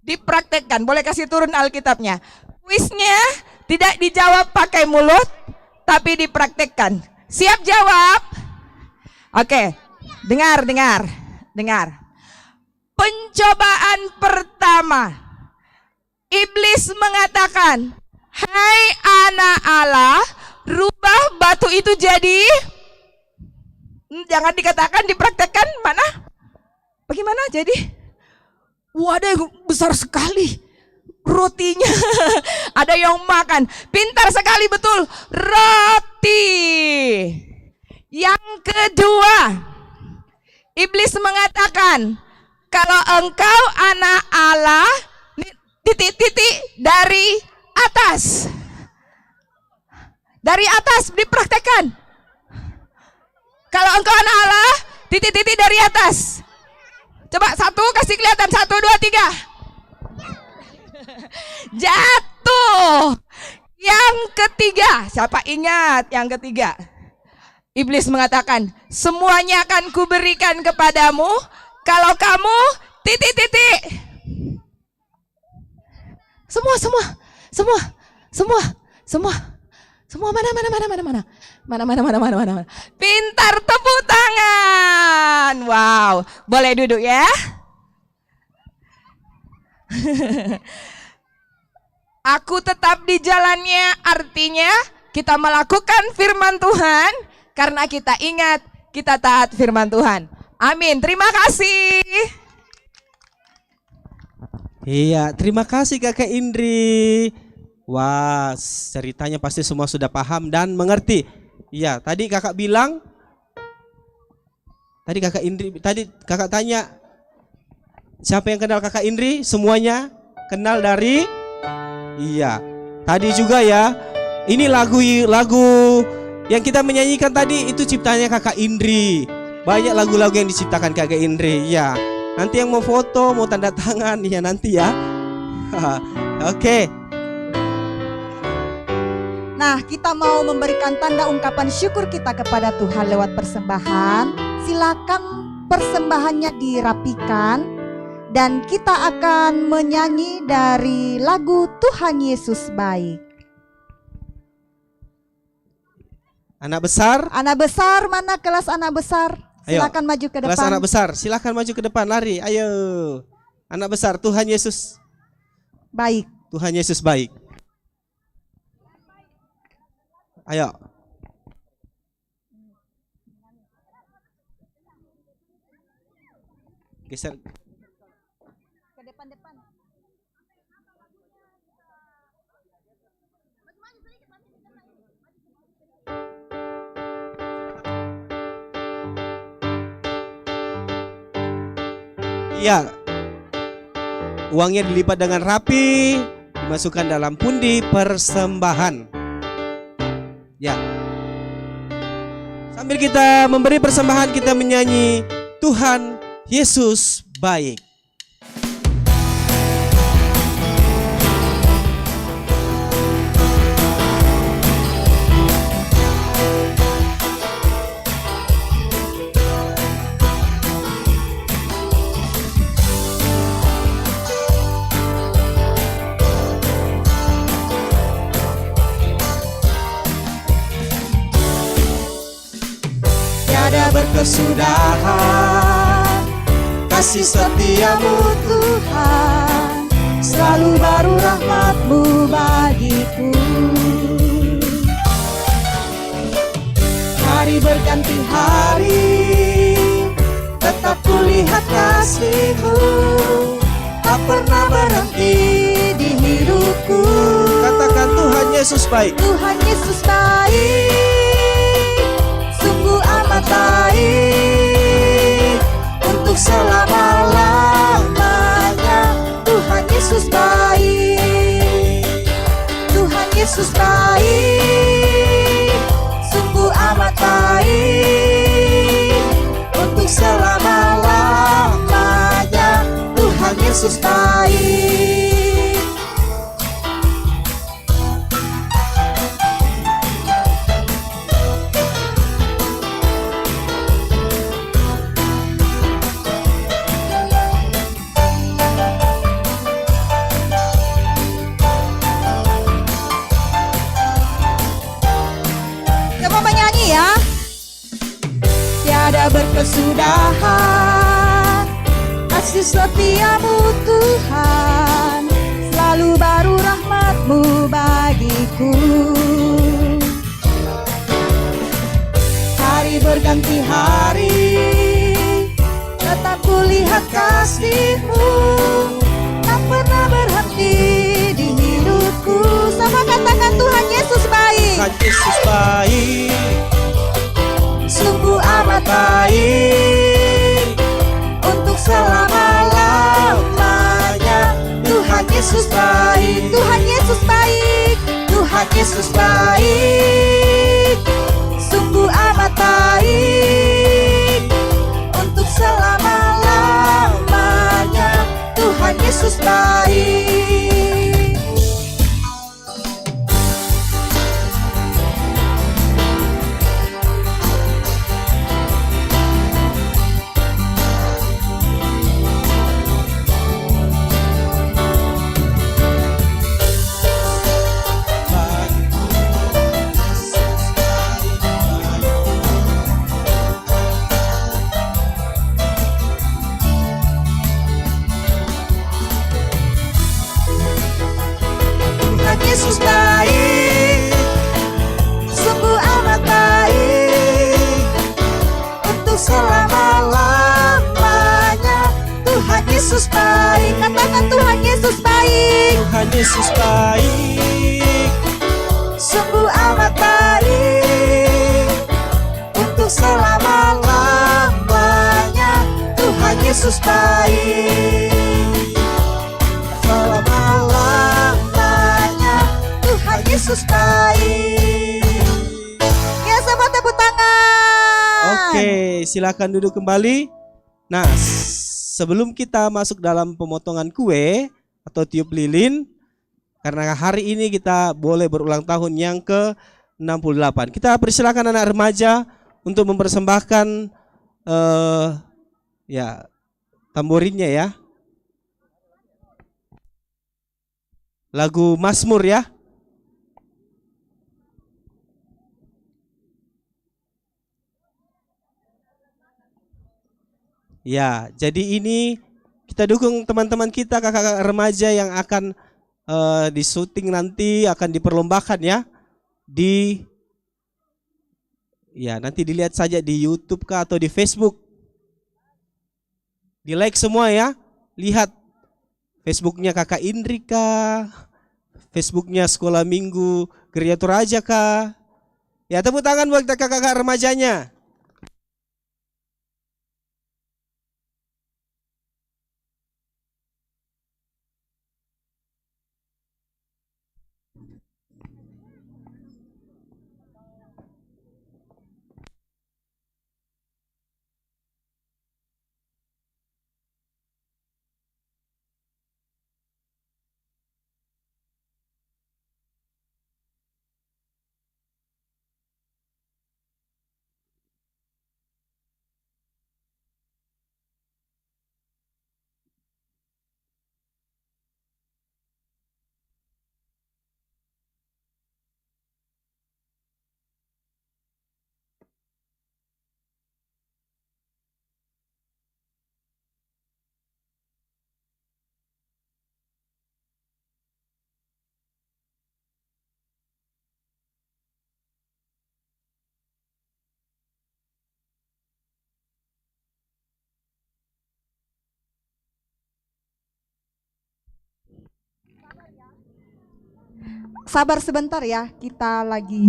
dipraktekkan. Boleh kasih turun Alkitabnya. Kuisnya tidak dijawab pakai mulut, tapi dipraktekkan. Siap jawab? Oke, dengar. Pencobaan pertama. Iblis mengatakan, "Hai anak Allah, rubah batu itu jadi..." Jangan dikatakan, dipraktekkan. Mana? Bagaimana jadi? Wadah besar sekali rotinya. Ada yang makan. Pintar sekali, betul. Roti. Yang kedua, iblis mengatakan, kalau engkau anak Allah, titik-titik dari atas. Dari atas dipraktekkan. Kalau engkau anak Allah, titik-titik dari atas. Coba satu, kasih kelihatan. 1, 2, 3. Jatuh. Yang ketiga, siapa ingat yang ketiga? Iblis mengatakan, semuanya akan kuberikan kepadamu kalau kamu titik-titik. Semua mana. Pintar, tepuk tangan. Wow, boleh duduk ya. Aku tetap di jalannya, artinya kita melakukan firman Tuhan karena kita ingat kita taat firman Tuhan. Amin. Terima kasih. Iya, terima kasih Kakak Indri. Wah, ceritanya pasti semua sudah paham dan mengerti. Iya, tadi kakak bilang, tadi kakak tanya, siapa yang kenal Kakak Indri? Semuanya kenal dari. Iya, tadi juga ya. Ini lagu yang kita menyanyikan tadi itu ciptanya Kakak Indri. Banyak lagu-lagu yang diciptakan Kakak Indri. Ya, nanti yang mau foto, mau tanda tangan, ya nanti ya. Oke. Nah, kita mau memberikan tanda ungkapan syukur kita kepada Tuhan lewat persembahan. Silakan persembahannya dirapikan dan kita akan menyanyi dari lagu Tuhan Yesus Baik. Anak besar. Anak besar, mana kelas anak besar? Silakan maju ke depan. Kelas anak besar, silakan maju ke depan, lari. Ayo. Anak besar, Tuhan Yesus baik. Tuhan Yesus baik. Ayo. Geser. Ke depan-depan. Iya. Uangnya dilipat dengan rapi, dimasukkan dalam pundi persembahan. Ya. Sambil kita memberi persembahan, kita menyanyi Tuhan Yesus baik. Tiada berkesudahan kasih setiamu Tuhan, selalu baru rahmat-Mu bagiku. Hari berganti hari, tetap kulihat kasih-Mu, tak pernah berhenti di hidupku. Katakan Tuhan Yesus baik. Tuhan Yesus baik, sungguh amat baik, untuk selama-lamanya. Tuhan Yesus baik, Tuhan Yesus baik, sungguh amat baik, untuk selama-lamanya. Tuhan Yesus baik. Tiada berkesudahan kasih setiamu Tuhan, selalu baru rahmat-Mu bagiku. Hari berganti hari, tetap kulihat kasih-Mu, tak pernah berhenti di hidupku. Sama katakan Tuhan Yesus baik. Tuhan Yesus baik, sungguh amat baik, untuk selama-lamanya. Tuhan Yesus baik, Tuhan Yesus baik, Tuhan Yesus baik, sungguh amat baik, untuk selama-lamanya. Tuhan Yesus baik. Yesus baik, sungguh amat baik, untuk selama-lamanya. Tuhan Yesus baik, katakan Tuhan Yesus baik. Tuhan Yesus baik, sungguh amat baik, untuk selama-lamanya. Tuhan Yesus baik, selama-lamanya. Tuhan Yesus baik. Ya, sama tepuk tangan. Oke, silakan duduk kembali. Nah, sebelum kita masuk dalam pemotongan kue atau tiup lilin, karena hari ini kita boleh berulang tahun yang ke-68. Kita persilakan anak remaja untuk mempersembahkan ya tamborinnya ya. Lagu Mazmur ya. Ya, jadi ini kita dukung teman-teman kita, kakak-kakak remaja yang akan di syuting nanti, akan diperlombakan ya di Ya, nanti dilihat saja di YouTube kah atau di Facebook. Di like semua ya. Lihat Facebooknya Kakak Indri kah, Facebooknya Sekolah Minggu Gereja Toraja kah. Ya, tepuk tangan buat kakak-kakak remajanya. Sabar sebentar ya, kita lagi.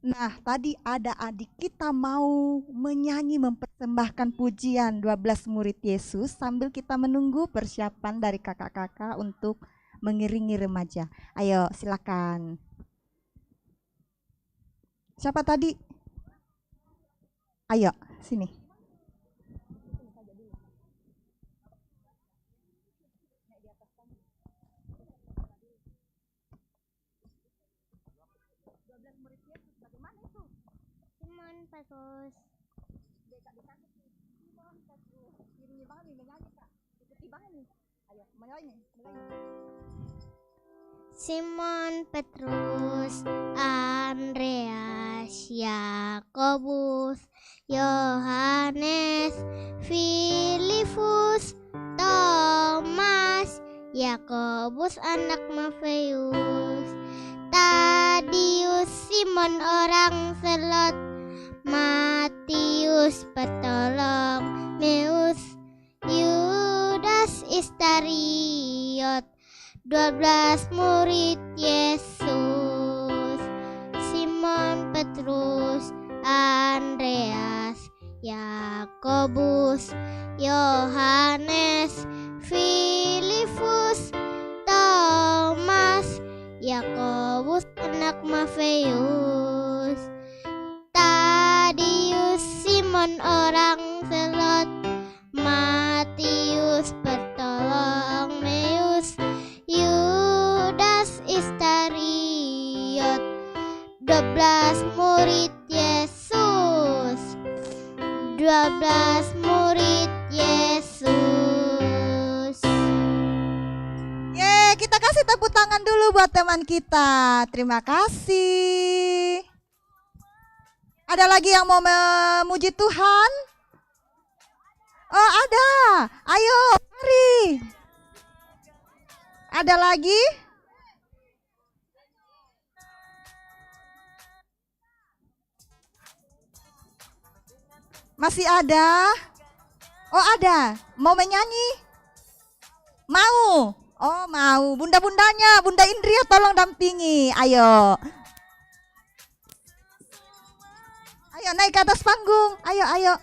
Nah, tadi ada adik kita mau menyanyi mempersembahkan pujian 12 murid Yesus sambil kita menunggu persiapan dari kakak-kakak untuk mengiringi remaja. Ayo, silakan. Siapa tadi? Ayo, sini. Simon Petrus. Simon Petrus, Andreas, Yakobus, Yohanes, Filipus, Thomas, Yakobus anak Mafeus, Tadius, Simon orang Selot, Matius Pertolong, Meus, Yudas Iskariot, 12 murid Yesus, Simon Petrus, Andreas, Yakobus, Yohanes, Filipus, Thomas, Yakobus anak Mafeus. kasih tepuk tangan dulu buat teman kita. Terima kasih. Ada lagi yang mau memuji Tuhan? Oh, ada. Ayo, mari. Ada lagi? Masih ada? Oh, ada. Mau menyanyi? Mau? Oh, mau. Bunda-bundanya, Bunda Indria tolong dampingi. Ayo. Ayo naik ke atas panggung. Ayo, ayo.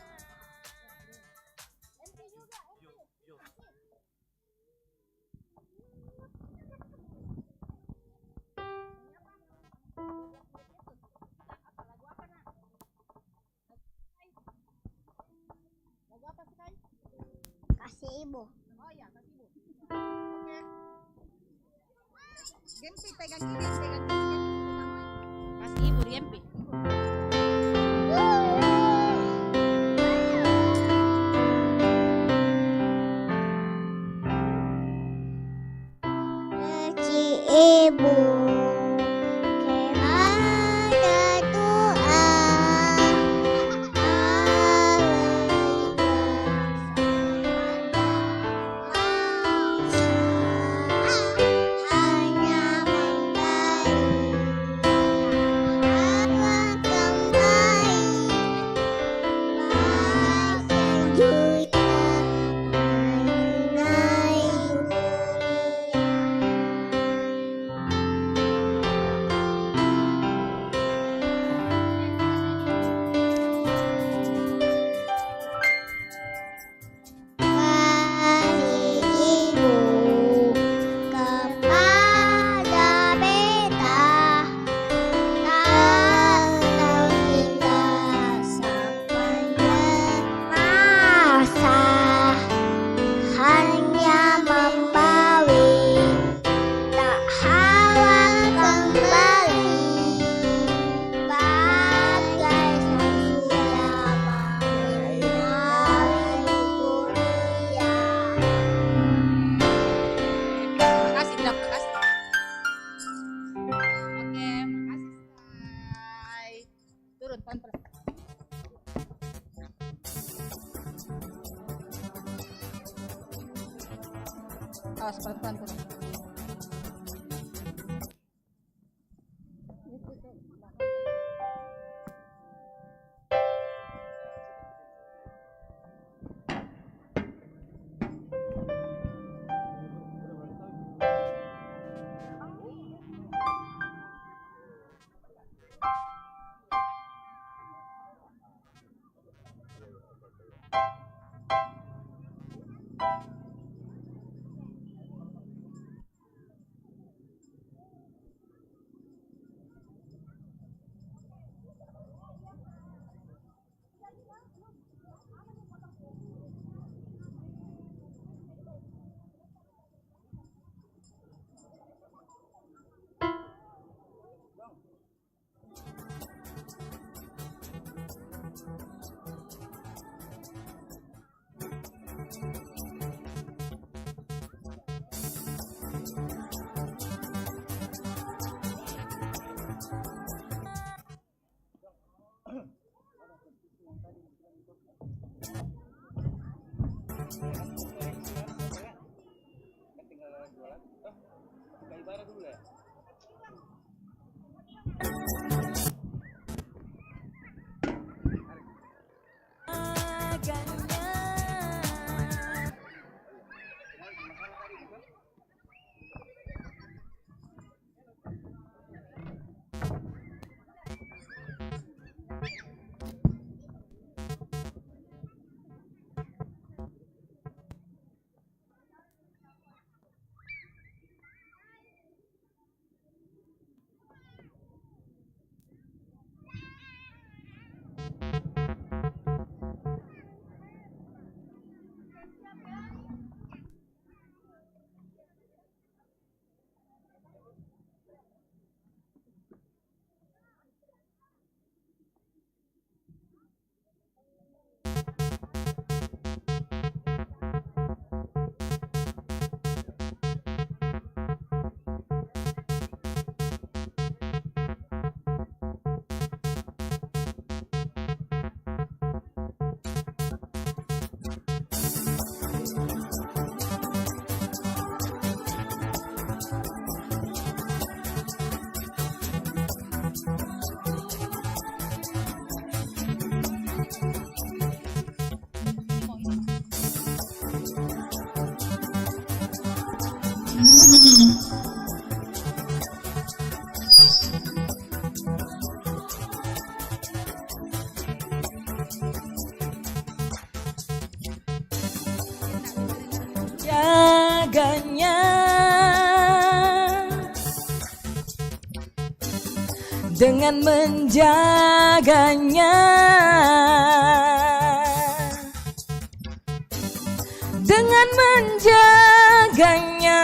Kasih ibu. Gempi pegang kiri, pegang kiri. Kasih ibu Riempi. Kasih ibu. Kepada Tuhan. Hanya memberi Allah kembali juta mengenai kasih ibu kepada beta kalau tinggal sepanjang masa hanya membawi tak hawa kembali bagai saudara mengenali kuliah. Makasih, bilang makasih. Oke, makasih. Say. Turun, pelan-pelan. Awas, pelan-pelan turun. Jaganya dengan menjaganya, dengan menjaganya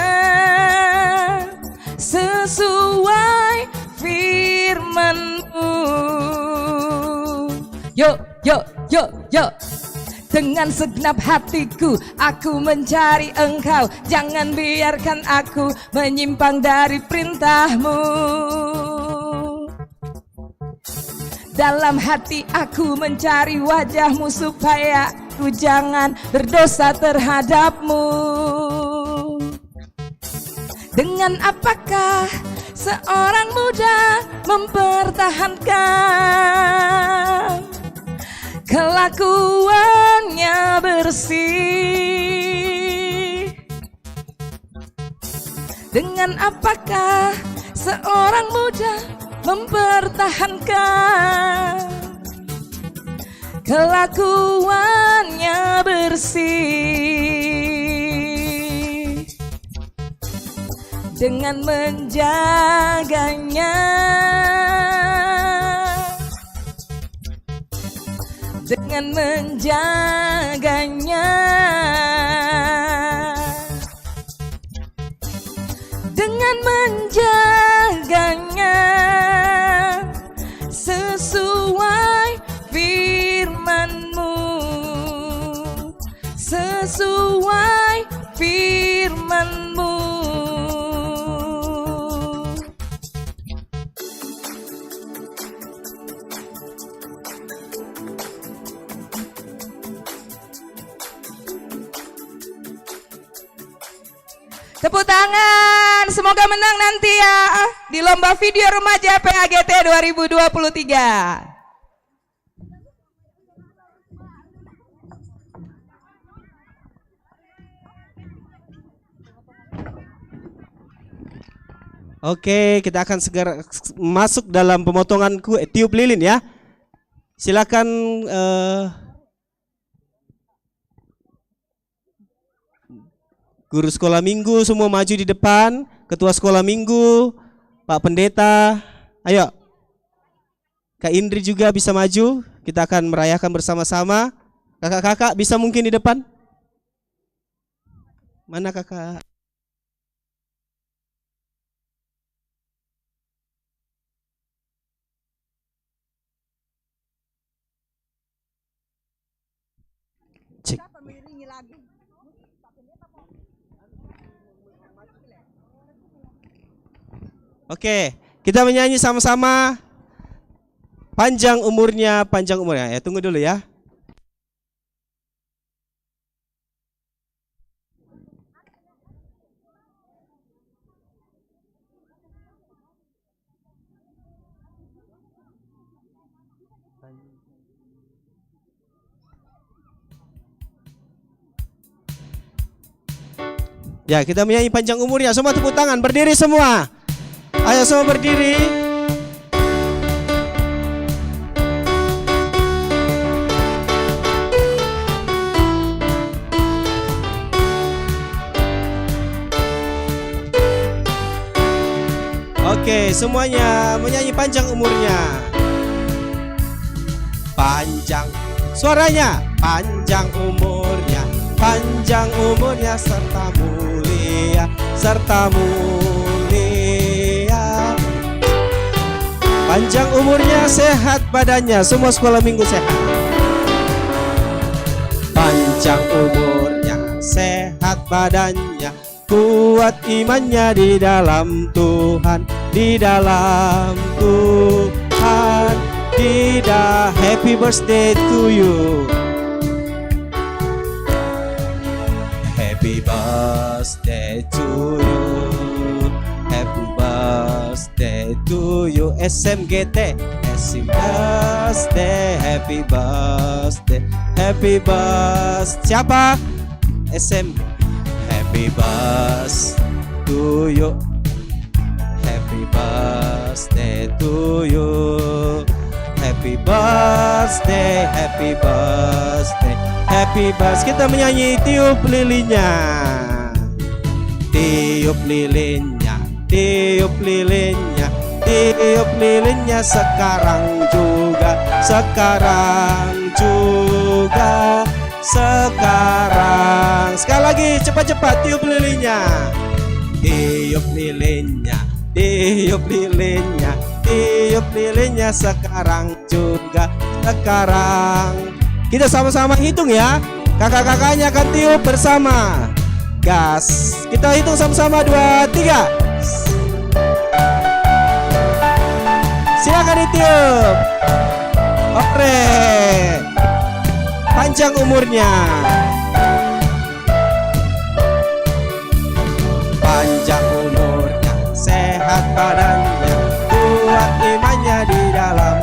sesuai firman-Mu. Yo, yo, yo, yo. Dengan segenap hatiku aku mencari Engkau, jangan biarkan aku menyimpang dari perintah-Mu. Dalam hati aku mencari wajah-Mu supaya aku jangan berdosa terhadap-Mu. Dengan apakah seorang muda mempertahankan kelakuannya bersih? Dengan apakah seorang muda mempertahankan kelakuannya bersih? Dengan menjaganya, dengan menjaganya, dengan menjaganya sesuai firman-Mu, sesuai firman-Mu. Tepuk tangan, semoga menang nanti ya di lomba video remaja PAGT 2023. Oke, kita akan segera masuk dalam pemotongan kue tiup lilin ya. Silakan guru sekolah minggu semua maju di depan, ketua sekolah minggu, Pak Pendeta, ayo. Kak Indri juga bisa maju, kita akan merayakan bersama-sama. Kakak-kakak bisa mungkin di depan? Mana kakak? Cek. Oke, kita menyanyi sama-sama. Panjang umurnya, panjang umurnya. Ya, tunggu dulu ya. Ya, kita menyanyi panjang umurnya. Semua tepuk tangan, berdiri semua. Ayo semua berdiri. Oke, semuanya menyanyi panjang umurnya. Panjang suaranya, panjang umurnya, panjang umurnya serta mulia, serta mulia. Panjang umurnya, sehat badannya, semua sekolah minggu sehat. Panjang umurnya, sehat badannya, kuat imannya di dalam Tuhan, di dalam Tuhan. Dida, happy birthday to you. Happy birthday to you. Happy birthday to you. SMGT, happy birthday, happy birthday, happy birthday. Siapa? SM. Happy birthday to you. Happy birthday to you. Happy birthday, happy birthday, happy birthday. Kita menyanyi tiup lilinnya. Tiup lilinnya, tiup lilinnya, tiup lilinnya sekarang juga, sekarang juga, sekarang. Sekali lagi cepat-cepat tiup lilinnya. Tiup lilinnya, tiup lilinnya, tiup lilinnya sekarang juga, sekarang. Kita sama-sama hitung ya. Kakak-kakaknya akan tiup bersama. Gas. Kita hitung sama-sama 2, 3. Silakan ditiup. Oke. Panjang umurnya. Panjang umurnya, sehat badannya, kuat imannya di dalam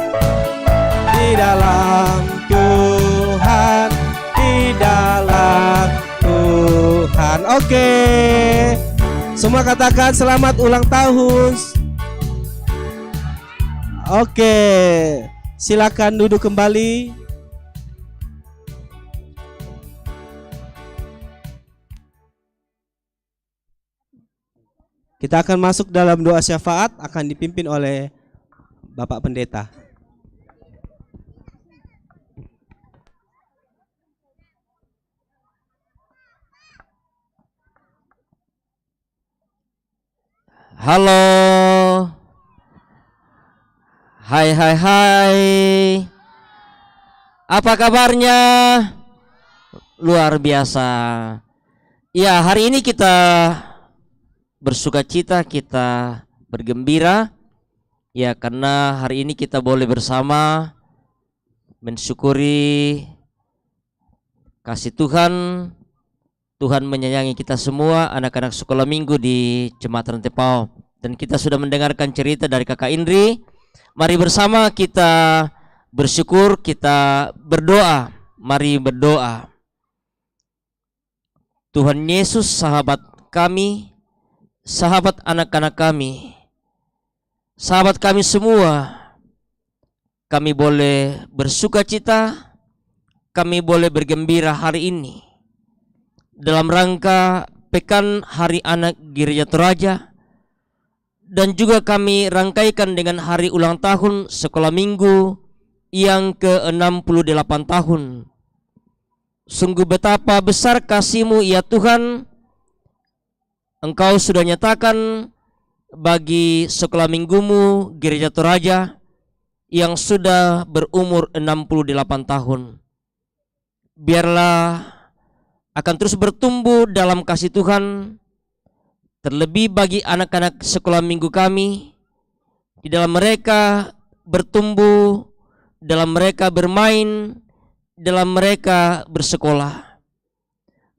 Tuhan, di dalam Tuhan. Oke. Semua katakan selamat ulang tahun. Oke. Silakan duduk kembali. Kita akan masuk dalam doa syafaat, akan dipimpin oleh Bapak Pendeta. Halo. Hai hai hai. Apa kabarnya? Luar biasa. Ya, hari ini kita bersukacita, kita bergembira. Ya, karena hari ini kita boleh bersama mensyukuri kasih Tuhan. Tuhan menyayangi kita semua, anak-anak sekolah minggu di Jemaat Rantepao. Dan kita sudah mendengarkan cerita dari Kakak Indri. Mari bersama kita bersyukur, kita berdoa. Mari berdoa. Tuhan Yesus, sahabat kami, sahabat anak-anak kami, sahabat kami semua, kami boleh bersukacita, kami boleh bergembira hari ini dalam rangka Pekan Hari Anak Gereja Toraja, dan juga kami rangkaikan dengan hari ulang tahun sekolah minggu yang ke-68 tahun. Sungguh betapa besar kasih-Mu ya Tuhan. Engkau sudah nyatakan bagi sekolah minggumu Gereja Toraja yang sudah berumur 68 tahun. Biarlah akan terus bertumbuh dalam kasih Tuhan. Terlebih bagi anak-anak sekolah minggu kami, di dalam mereka bertumbuh, dalam mereka bermain, dalam mereka bersekolah.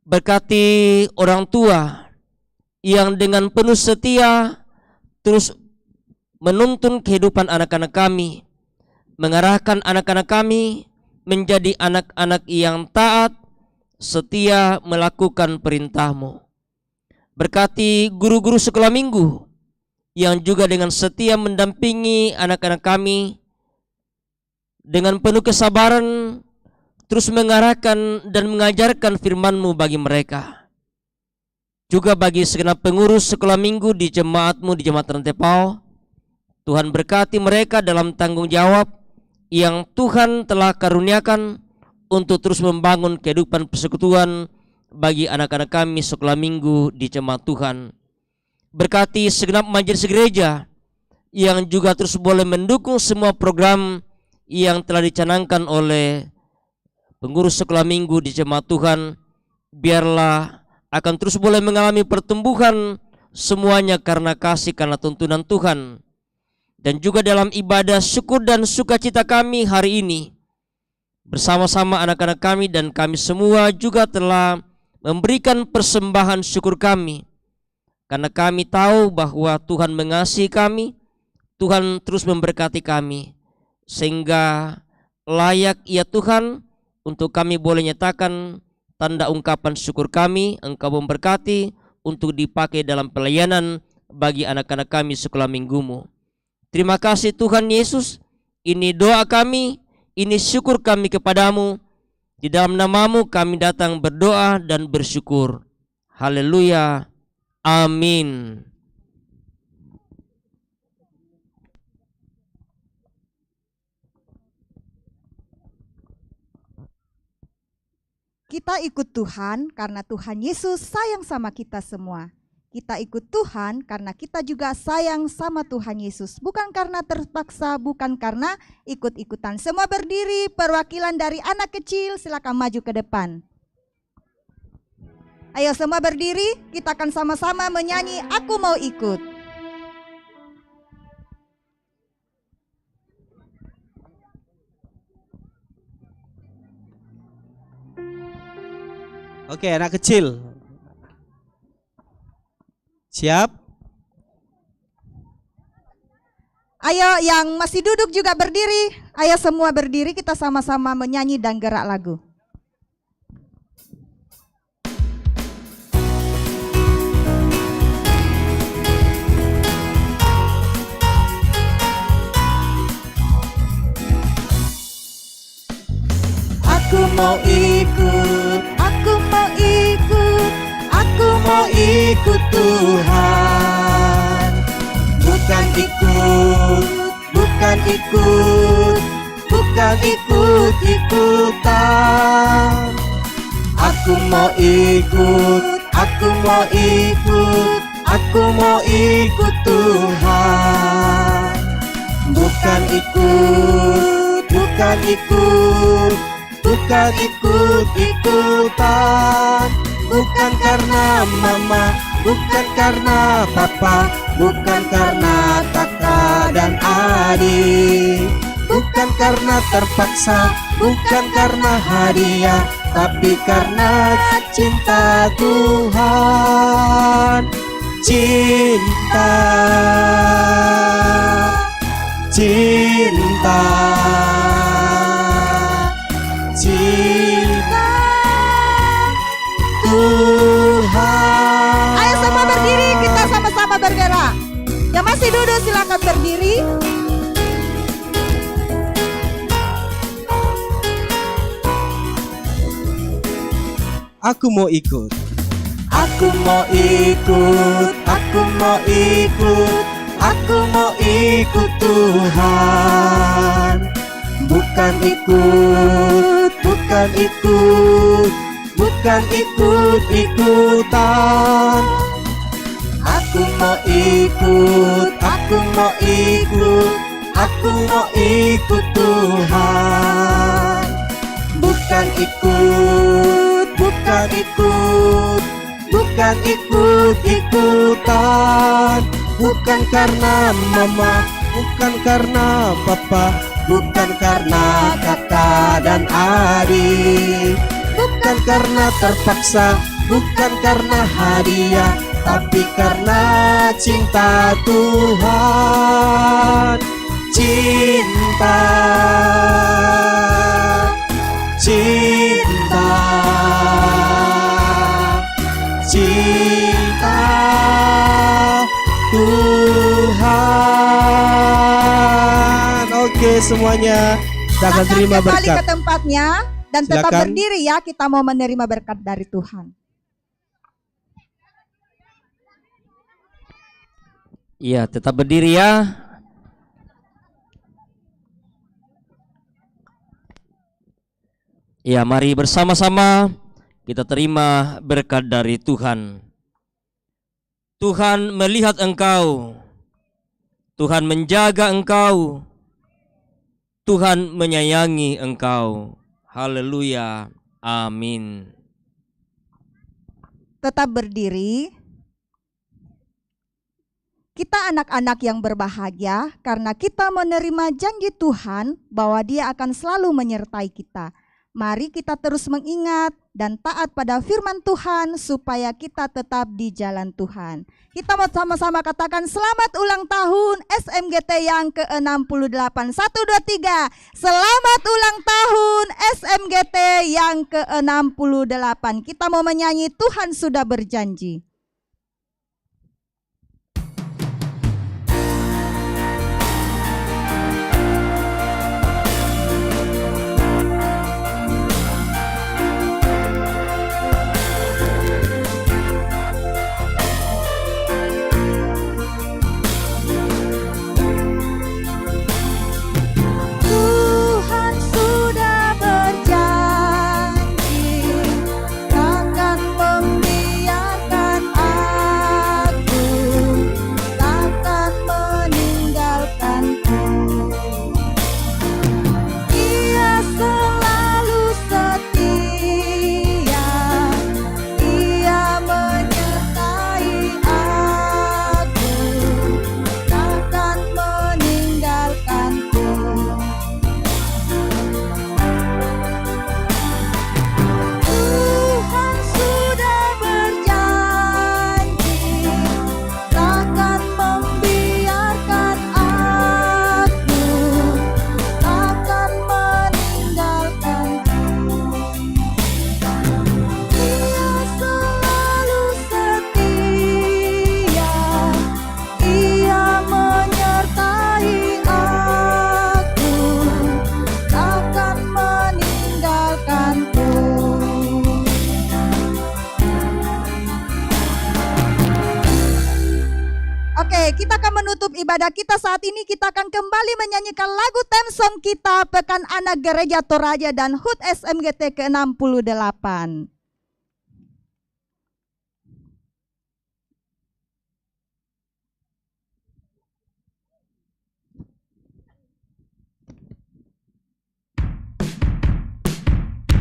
Berkati orang tua yang dengan penuh setia terus menuntun kehidupan anak-anak kami, mengarahkan anak-anak kami menjadi anak-anak yang taat, setia melakukan perintah-Mu. Berkati guru-guru sekolah minggu yang juga dengan setia mendampingi anak-anak kami dengan penuh kesabaran, terus mengarahkan dan mengajarkan firman-Mu bagi mereka. Juga bagi segenap pengurus sekolah minggu di jemaat-Mu di Jemaat Rantepao, Tuhan berkati mereka dalam tanggung jawab yang Tuhan telah karuniakan untuk terus membangun kehidupan persekutuan bagi anak-anak kami sekolah minggu di jemaat Tuhan. Berkati segenap majelis gereja yang juga terus boleh mendukung semua program yang telah dicanangkan oleh pengurus sekolah minggu di jemaat Tuhan. Biarlah akan terus boleh mengalami pertumbuhan semuanya karena kasih, karena tuntunan Tuhan. Dan juga dalam ibadah syukur dan sukacita kami hari ini, bersama-sama anak-anak kami dan kami semua juga telah memberikan persembahan syukur kami, karena kami tahu bahwa Tuhan mengasihi kami, Tuhan terus memberkati kami, sehingga layak ya Tuhan untuk kami boleh nyatakan tanda ungkapan syukur kami. Engkau memberkati untuk dipakai dalam pelayanan bagi anak-anak kami sekolah minggumu. Terima kasih Tuhan Yesus, ini doa kami, ini syukur kami kepadamu. Di dalam namamu kami datang berdoa dan bersyukur. Haleluya. Amin. Kita ikut Tuhan karena Tuhan Yesus sayang sama kita semua. Kita ikut Tuhan karena kita juga sayang sama Tuhan Yesus. Bukan karena terpaksa, bukan karena ikut-ikutan. Semua berdiri, perwakilan dari anak kecil silakan maju ke depan. Ayo semua berdiri, kita akan sama-sama menyanyi Aku Mau Ikut. Oke, anak kecil. Siap? Ayo yang masih duduk juga berdiri. Ayo semua berdiri, kita sama-sama menyanyi dan gerak lagu. Aku mau ikut, aku mau ikut, aku mau ikut Tuhan. Bukan ikut, bukan ikut, bukan ikut-ikutan. Aku mau ikut, aku mau ikut, aku mau ikut Tuhan. Bukan ikut, bukan ikut, bukan ikut-ikutan. Bukan karena mama, bukan karena papa, bukan karena kakak dan adik. Bukan karena terpaksa, bukan karena hadiah, tapi karena cinta Tuhan. Cinta, cinta, cinta Tuhan. Ayo semua berdiri, kita sama-sama bergerak. Yang masih duduk silakan berdiri. Aku mau ikut. Aku mau ikut, aku mau ikut, aku mau ikut Tuhan. Bukan ikut, bukan ikut, bukan ikut-ikutan. Aku mau ikut, aku mau ikut, aku mau ikut Tuhan. Bukan ikut, bukan ikut, bukan ikut-ikutan. Bukan karena mama, bukan karena papa, bukan karena kakak dan adik. Bukan karena terpaksa, bukan karena hadiah, tapi karena cinta Tuhan. Cinta, cinta, cinta Tuhan. Oke semuanya, kita akan terima kembali berkat. ke tempatnya dan tetap Silakan. berdiri ya, kita mau menerima berkat dari Tuhan. Iya, tetap berdiri ya. Ya, mari bersama-sama kita terima berkat dari Tuhan. Tuhan melihat engkau. Tuhan menjaga engkau. Tuhan menyayangi engkau. Haleluya. Amin. Tetap berdiri. Kita anak-anak yang berbahagia karena kita menerima janji Tuhan bahwa Dia akan selalu menyertai kita. Mari kita terus mengingat dan taat pada firman Tuhan supaya kita tetap di jalan Tuhan. Kita mau sama-sama katakan selamat ulang tahun SMGT yang ke-68. 1, 2, 3. Selamat ulang tahun SMGT yang ke-68. Kita mau menyanyi Tuhan sudah berjanji. Oke, kita akan menutup ibadah kita saat ini. Kita akan kembali menyanyikan lagu theme song kita Pekan Anak Gereja Toraja dan HUT SMGT ke-68.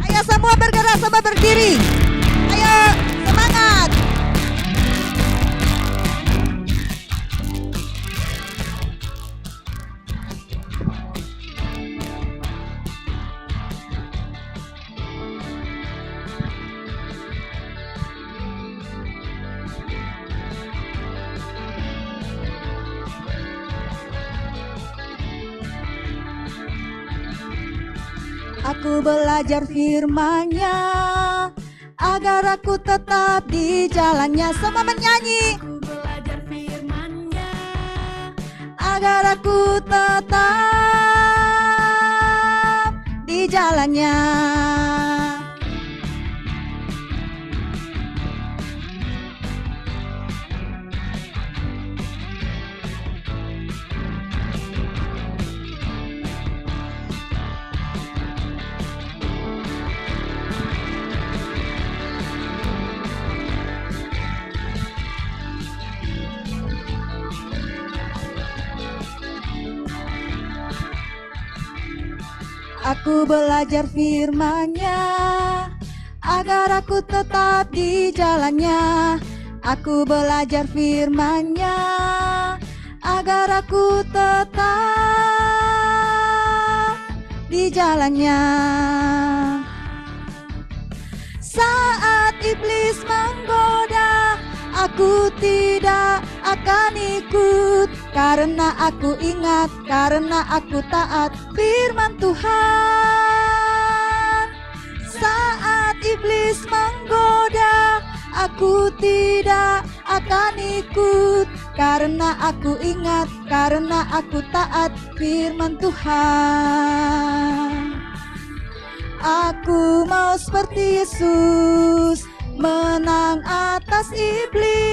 Ayo semua bergerak, semua berdiri. Ayo, semangat. Aku belajar firman-Nya agar aku tetap di jalannya. Sama menyanyi. Aku belajar firman-Nya agar aku tetap di jalannya. Aku belajar firman-Nya agar aku tetap di jalannya. Aku belajar firman-Nya agar aku tetap di jalannya. Saat iblis menggoda, aku tidak akan ikut, karena aku ingat, karena aku taat firman Tuhan. Saat iblis menggoda, aku tidak akan ikut, karena aku ingat, karena aku taat firman Tuhan. Aku mau seperti Yesus, menang atas iblis.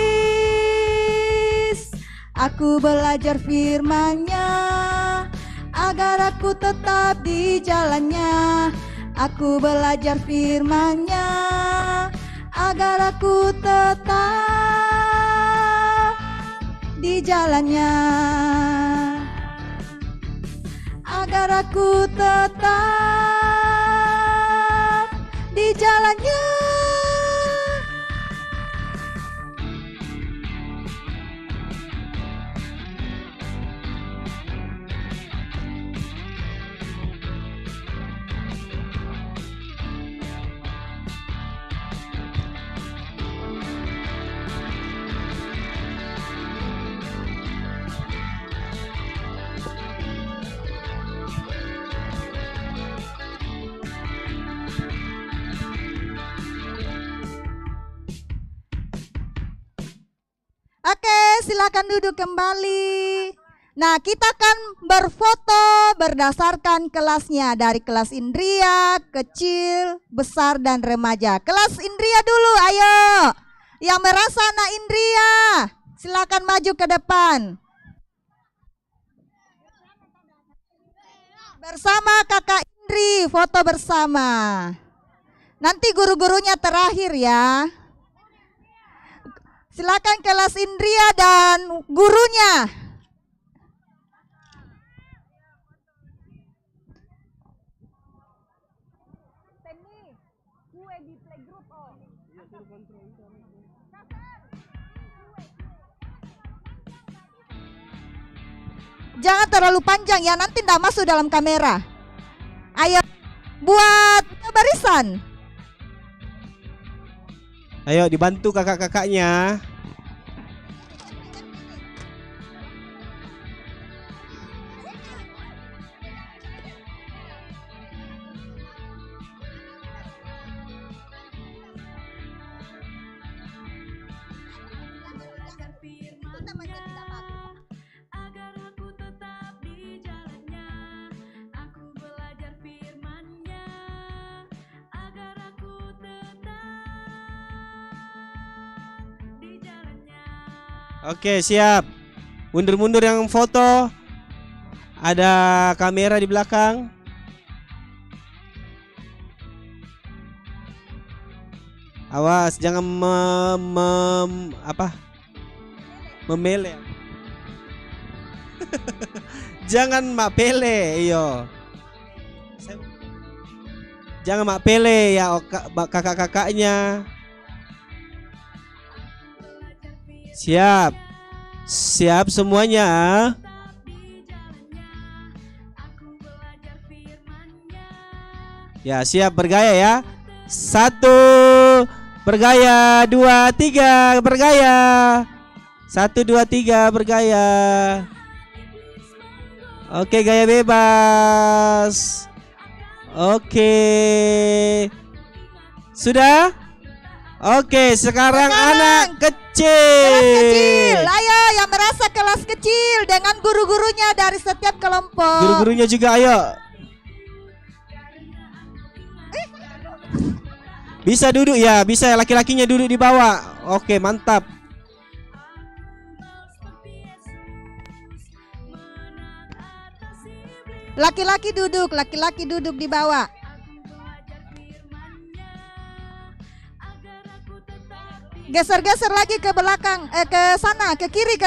Aku belajar firman-Nya agar aku tetap di jalannya. Aku belajar firman-Nya agar aku tetap di jalannya. Agar aku tetap di jalannya. Oke, silakan duduk kembali. Nah, kita akan berfoto berdasarkan kelasnya, dari kelas Indria, kecil, besar, dan remaja. Kelas Indria dulu, ayo. Yang merasa anak Indria, silakan maju ke depan. Bersama kakak Indri, foto bersama. Nanti guru-gurunya terakhir ya. Silakan kelas Indria dan gurunya. Jangan terlalu panjang ya, nanti tidak masuk dalam kamera. Ayo buat barisan. Ayo dibantu kakak-kakaknya. Oke, siap. Mundur-mundur yang foto. Ada kamera di belakang. Awas jangan memele. Jangan mak pele, iyo. Jangan mak pele ya kakak-kakaknya. Siap. Siap semuanya. Ya, siap bergaya ya. 1 bergaya, 2 3 bergaya. 1 2 3 bergaya. Oke, gaya bebas. Oke. Sudah? Oke, sekarang anak kecil. Kelas kecil, ayo yang merasa kelas kecil dengan guru-gurunya dari setiap kelompok. Guru-gurunya juga ayo. Bisa duduk ya, bisa laki-lakinya duduk di bawah. Oke, mantap. Laki-laki duduk di bawah. Geser-geser lagi ke belakang, ke sana, ke kiri.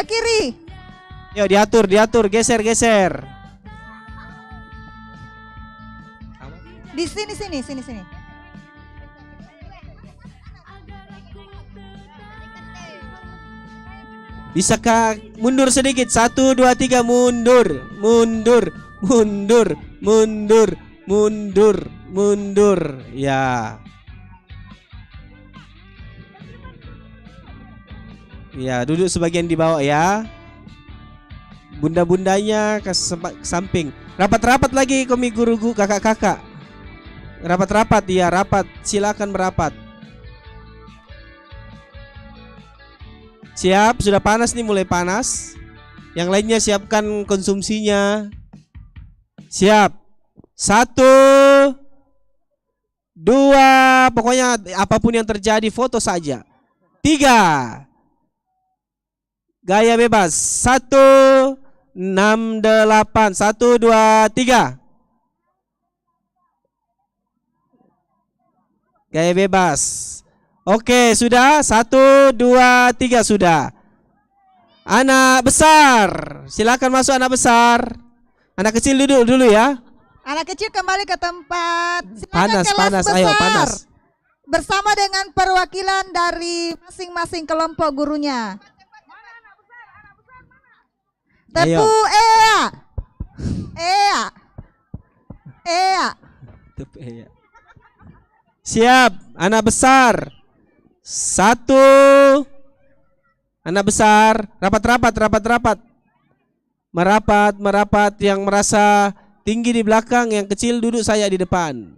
Yuk diatur, geser. Di sini. Bisakah mundur sedikit? 1 2 3 mundur. Ya. Ya, duduk sebagian di bawah ya. Bunda-bundanya ke samping. Rapat-rapat lagi kami guru kakak-kakak. Rapat-rapat ya, rapat. Silakan merapat. Siap, sudah panas nih, mulai panas. Yang lainnya siapkan konsumsinya. Siap. 1 2, pokoknya apapun yang terjadi foto saja. 3. Gaya bebas. 1 6 8 1 2 3. Gaya bebas. Oke, sudah. 1 2 3 sudah. Anak besar, silakan masuk anak besar. Anak kecil duduk dulu ya. Anak kecil kembali ke tempat. Silakan Panas, kelas ayo besar. panas. Bersama dengan perwakilan dari masing-masing kelompok gurunya. Ayo. Tepu Ea. Siap, anak besar. 1. Anak besar, rapat. Merapat, yang merasa tinggi di belakang, yang kecil duduk saya di depan.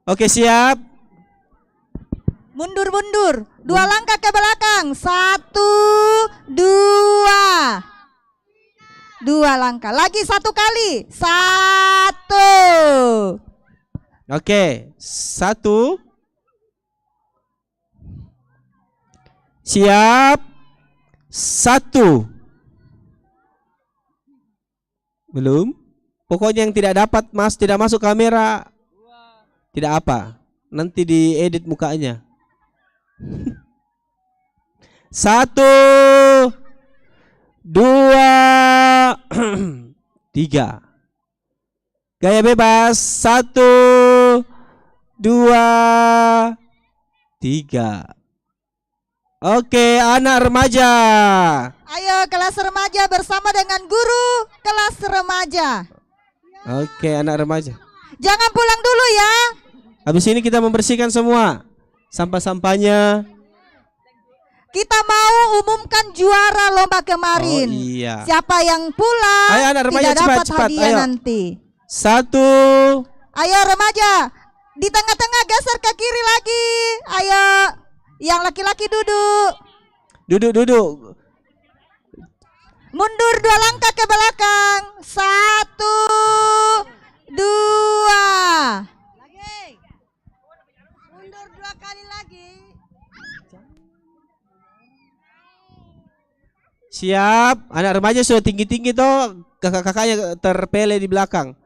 Oke, siap. Mundur. 2 langkah ke belakang. 1 2. 2 langkah. Lagi 1 kali. 1. Oke, 1. Siap. 1. Belum. Pokoknya yang tidak dapat tidak masuk kamera. Tidak apa. Nanti diedit mukanya. 1 2 3. Gaya bebas. 1 2 3. Oke, anak remaja. Ayo kelas remaja bersama dengan guru kelas remaja. Oke, anak remaja. Jangan pulang dulu ya. Habis ini kita membersihkan semua sampah-sampahnya. Kita mau umumkan juara lomba kemarin. Oh, iya. Siapa yang pulang Ayo, anak remaja, tidak dapat cepat, hadiah ayo. nanti. 1. Ayo remaja, di tengah-tengah geser ke kiri lagi. Ayo, yang laki-laki duduk. Duduk. Mundur 2 langkah ke belakang. 1 2. Mundur 2 kali lagi. Siap. Anak remaja sudah tinggi-tinggi toh. Kakak-kakaknya terpele di belakang.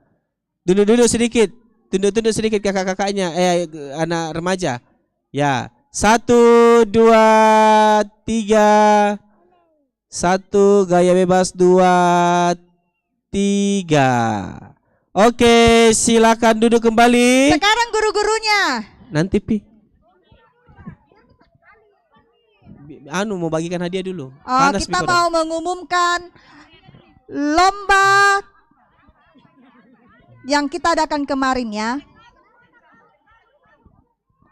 Duduk-duduk sedikit. Tunduk-tunduk sedikit kakak-kakaknya. Anak remaja. Ya. 1, 2, 3. 1, gaya bebas. 2, 3. Oke, silakan duduk kembali. Sekarang guru-gurunya. Nanti Pi. Mau bagikan hadiah dulu. Panas, Kita Pi, mau mengumumkan lomba yang kita adakan kemarin ya.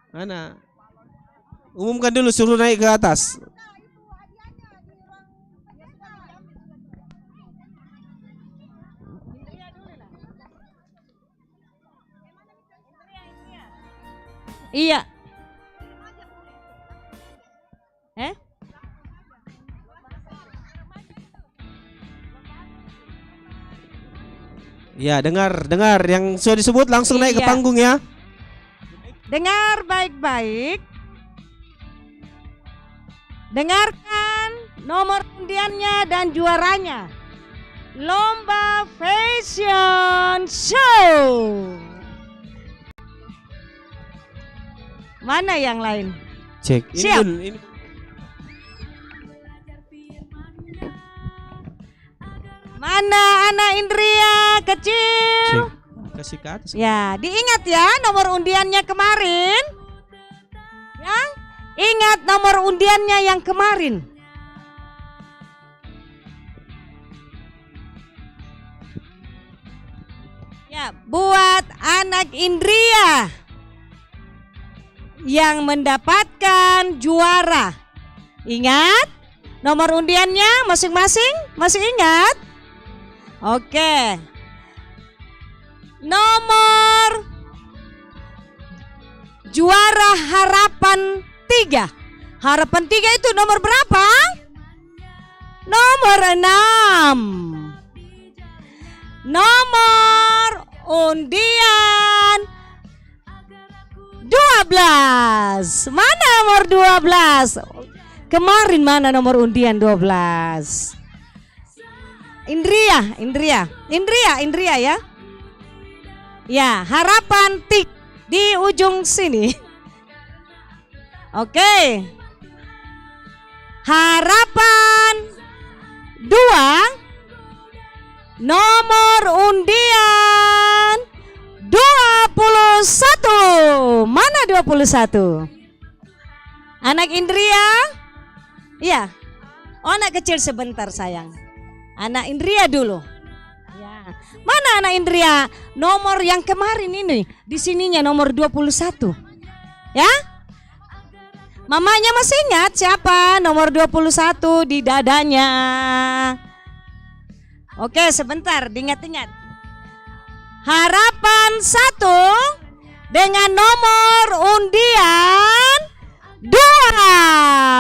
Mana? Umumkan dulu, suruh naik ke atas. Iya. Ya, dengar yang sudah disebut langsung naik ke Iya. panggung ya. Dengar baik-baik. Dengarkan nomor undiannya dan juaranya. Lomba Fashion Show. Mana yang lain? Cek. Siap. Ini Mana anak Indria kecil? Cek. Kasih ke atas. Ya, diingat ya nomor undiannya kemarin. Ya, ingat nomor undiannya yang kemarin. Ya, buat anak Indria yang mendapatkan juara. Ingat nomor undiannya masing-masing? Masih ingat? Oke. Nomor juara harapan 3. Harapan 3 itu nomor berapa? Nomor 6. Nomor undian 12. Mana nomor 12? Kemarin mana nomor undian 12? Indria ya. Ya, harapan tik di ujung sini. Oke. Harapan 2 nomor undian 21. Mana 21? Anak Indria? Iya. Oh, anak kecil sebentar sayang. Anak Indria dulu. Ya. Mana anak Indria? Nomor yang kemarin ini. Di sininya nomor 21. Ya? Mamanya masih ingat siapa nomor 21 di dadanya? Oke, sebentar, diingat-ingat. Harapan 1 dengan nomor undian 2.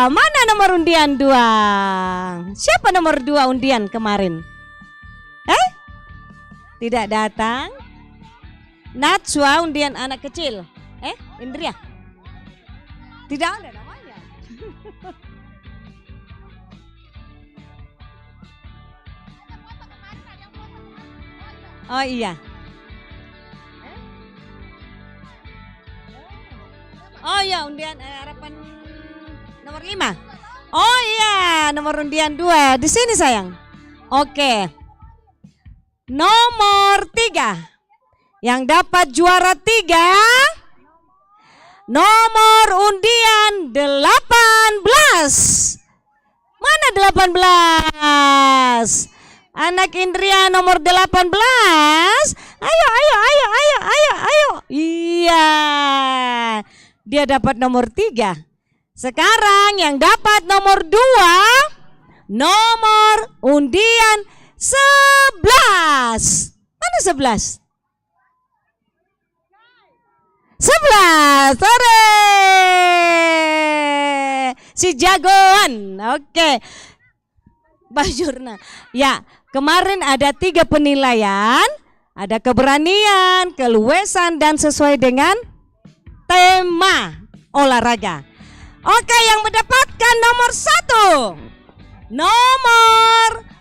Mana nomor undian 2? Siapa nomor 2 undian kemarin? Tidak datang. Natswa undian anak kecil. Indria. Tidak ada namanya. Oh iya. Oh iya, undian harapan nomor 5. Oh iya, nomor undian 2. Di sini sayang. Oke. Nomor 3. Yang dapat juara 3. Nomor undian 18. Mana 18? Anak Indria nomor 18. Ayo. Iya. Dia dapat nomor 3. Sekarang yang dapat nomor 2. Nomor undian 11. Mana 11? 11. Sore. Si jagoan. Oke. Bajurna. Ya, kemarin ada 3 penilaian. Ada keberanian, keluasan, dan sesuai dengan tema olahraga. Oke, yang mendapatkan nomor 1. Nomor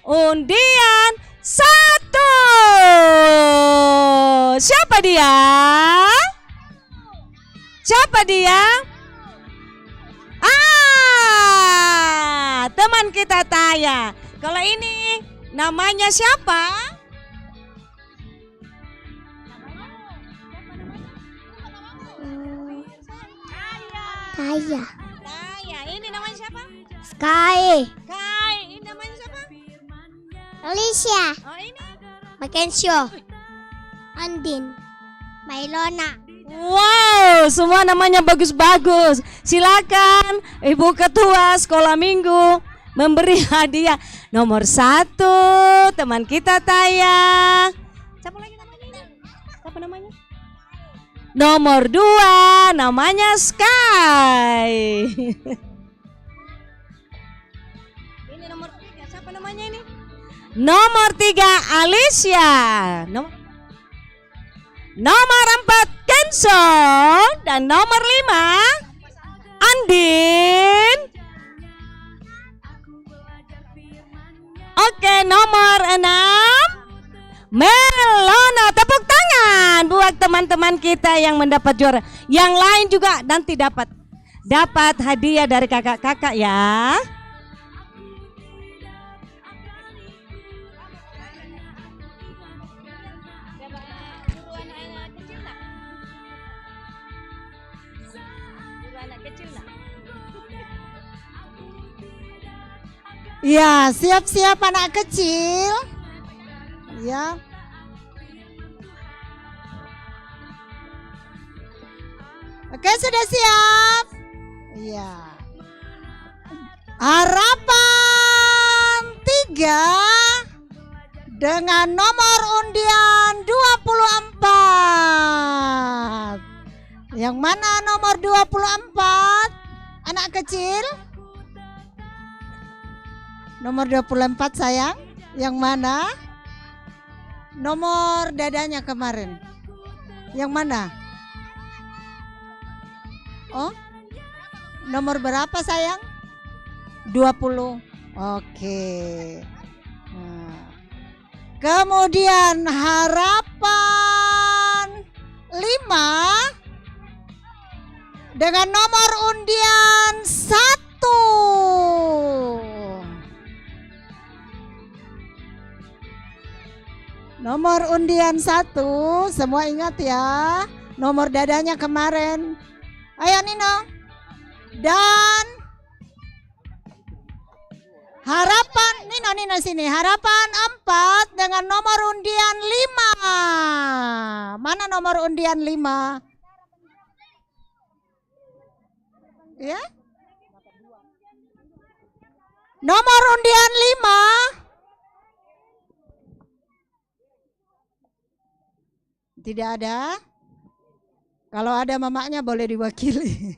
undian 1. Siapa dia? Siapa dia? Teman kita Taya. Kalau ini namanya siapa? Taya. Taya. Ini namanya siapa? Sky. Kai. Ini namanya siapa? Alicia. Oh ini. Mackenzie. Andin. Mailona. Wow, semua namanya bagus-bagus. Silakan Ibu Ketua Sekolah Minggu memberi hadiah. Nomor 1 teman kita Taya. Siapa lagi namanya? Siapa namanya? Nomor 2 namanya Sky. Ini nomor 3 siapa namanya ini? Nomor 3 Alicia. Nomor 4 Kenzo. Dan nomor 5 Andin. Oke, nomor 6 Melona. Tepuk tangan buat teman-teman kita yang mendapat juara. Yang lain juga nanti dapat hadiah dari kakak-kakak ya. Ya, siap-siap anak kecil. Ya. Oke, sudah siap? Iya. Harapan 3 dengan nomor undian 24. Yang mana nomor 24? Anak kecil? Nomor 24 sayang. Yang mana? Nomor dadanya kemarin. Yang mana? Oh, nomor berapa sayang? 20. Oke. Nah. Kemudian harapan 5 dengan nomor undian 1. Nomor undian 1, semua ingat ya. Nomor dadanya kemarin. Ayo Nino. Dan harapan Nino sini. Harapan 4 dengan nomor undian 5. Mana nomor undian 5? Ya? Nomor undian 5. Tidak ada. Kalau ada mamanya boleh diwakili.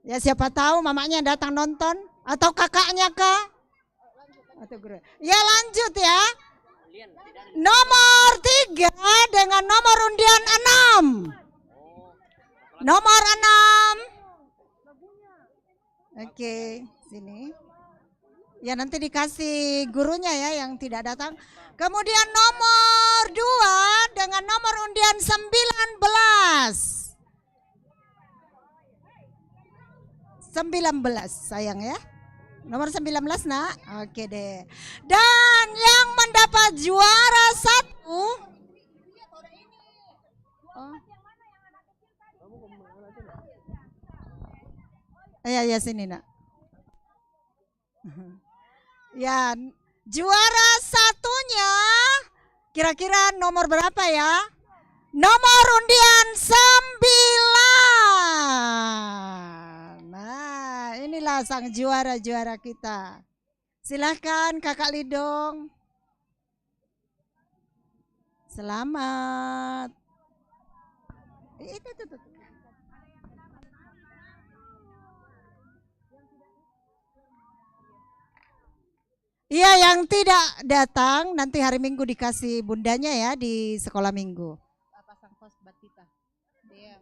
Ya siapa tahu mamanya datang nonton atau kakaknya kah? Atau guru. Ya lanjut ya. Nomor 3 dengan nomor undian 6. Nomor 6. Oke, sini. Ya nanti dikasih gurunya ya yang tidak datang. Kemudian nomor 2 dengan nomor undian 19. 19 sayang ya. Nomor 19 nak. Oke deh. Dan yang mendapat juara 1. Oh. Ya sini nak. Ya, juara satunya kira-kira nomor berapa ya? Nomor undian 9. Nah, inilah sang juara-juara kita. Silahkan Kakak Lidong. Selamat. Itu. Iya, yang tidak datang nanti hari Minggu dikasih bundanya ya di sekolah Minggu. Pasang pos buat kita. Dia.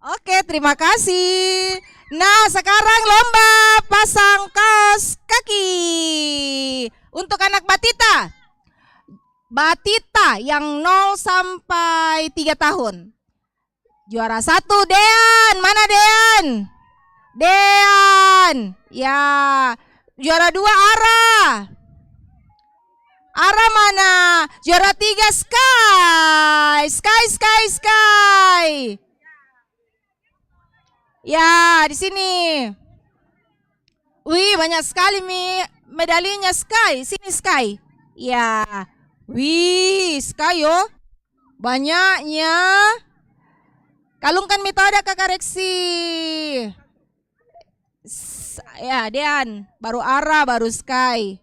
Oke, terima kasih. Nah, sekarang lomba pasang kaos kaki. Untuk anak Batita. Batita yang 0 sampai 3 tahun. Juara 1 Dean. Mana Dean? Dean. Ya. Juara 2 Ara. Ara mana? Juara 3 Sky. Sky. Ya, di sini. Wih, banyak sekali medalinya Sky. Sini Sky. Ya. Wih, Sky yo. Banyaknya. Kalungkan metode Kakak Reksi. Ya, Dean. Baru Ara, baru Sky.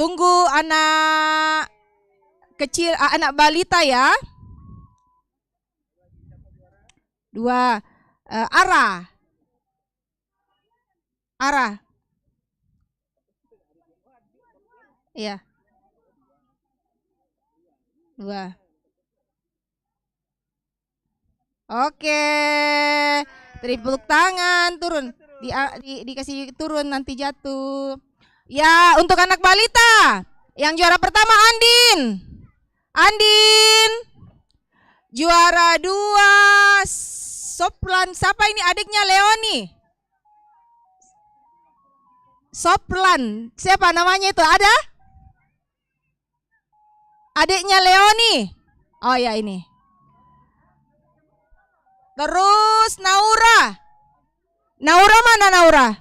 Tunggu anak kecil, anak balita ya. 2 Ara. Iya. 2. Oke. Tepuk tangan, turun. Dikasih turun nanti jatuh. Ya, untuk anak balita. Yang juara pertama Andin. Juara 2 Soplan. Siapa ini adiknya Leoni? Soplan. Siapa namanya itu? Ada? Adiknya Leoni. Oh ya ini. Terus Naura. Naura mana Naura?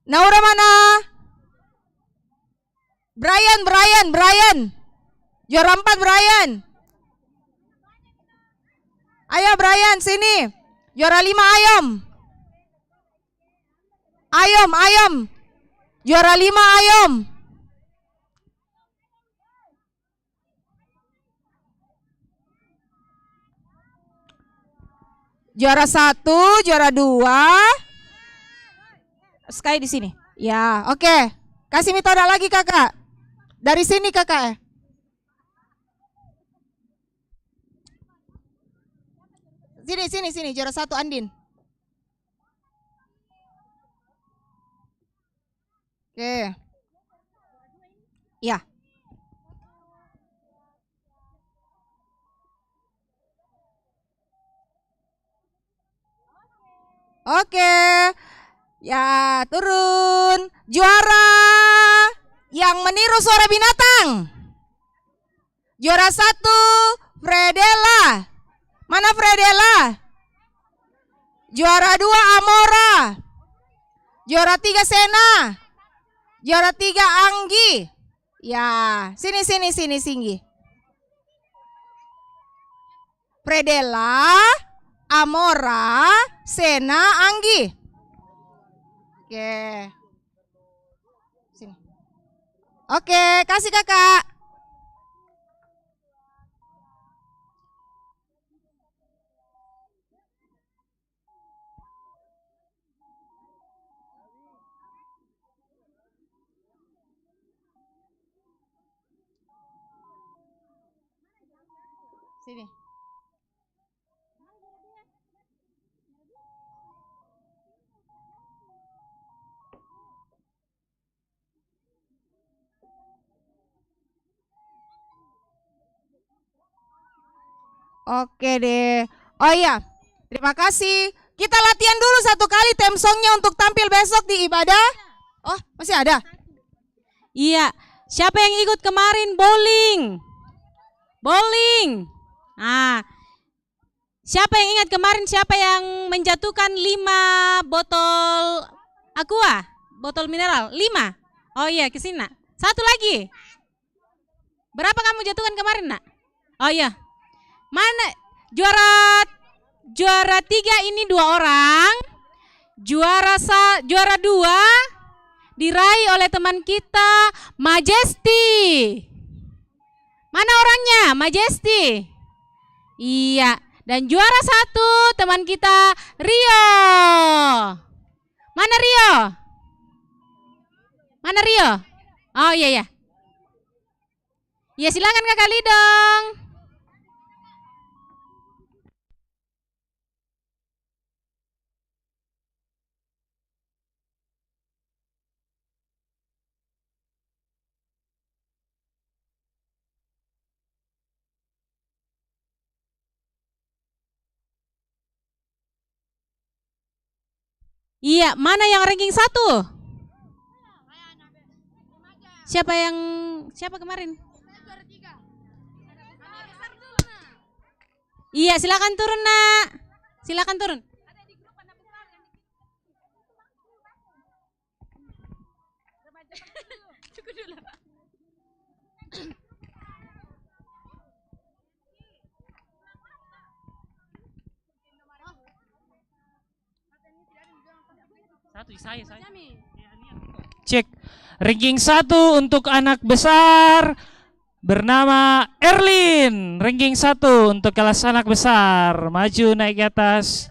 Naura mana? Brian. Juara 4 Brian. Ayo Brian sini. Juara 5 Ayom. Juara 5 Ayom. Juara 1, juara 2. Sky di sini. Ya, oke. Kasih metode lagi Kakak. Dari sini Kakak. Sini. Juara 1 Andin. Oke. Ya. Oke. Ya, turun. Juara yang meniru suara binatang. Juara 1 Fredela. Mana Fredela? Juara 2 Amora. Juara 3 Sena. Juara 3 Anggi. Ya, sini. Fredela, Amora, Sena, Anggi. Oke. Sini. Oke, kasih Kakak. Sini. Oke deh. Oh iya, terima kasih. Kita latihan dulu 1 kali theme songnya untuk tampil besok di ibadah. Oh, masih ada? Iya. Siapa yang ikut kemarin bowling? Nah, siapa yang ingat kemarin siapa yang menjatuhkan 5 botol aqua? Botol mineral, 5? Oh iya, ke sini nak. 1 lagi. Berapa kamu jatuhkan kemarin nak? Oh iya. Mana juara 3 ini 2 orang. Juara 2 diraih oleh teman kita Majesty. Mana orangnya? Majesty. Iya. Dan juara 1 teman kita Rio. Mana Rio? Oh iya. Ya silakan Kakak Lidong. Iya, mana yang ranking 1? Siapa kemarin? Iya, silakan turun, Nak. Silakan turun. Cek. Ranking 1 untuk anak besar bernama Erlin. Ranking 1 untuk kelas anak besar. Maju naik ke atas.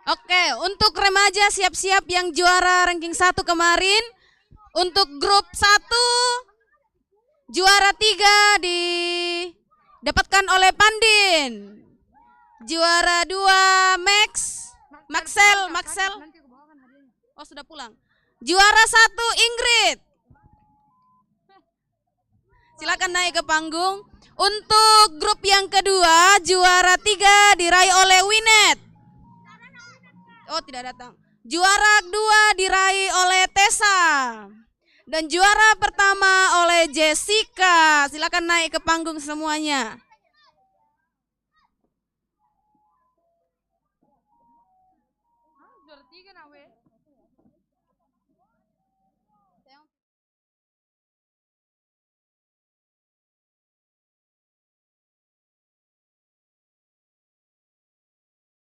Oke, untuk remaja siap-siap yang juara ranking 1 kemarin. Untuk grup 1 juara 3 didapatkan oleh Pandin. Juara 2 Maxel. Oh, sudah pulang. Juara 1 Ingrid. Silakan naik ke panggung. Untuk grup yang kedua, juara 3 diraih oleh Winet. Oh, tidak datang. Juara 2 diraih oleh Tessa. Dan juara pertama oleh Jessica. Silakan naik ke panggung semuanya.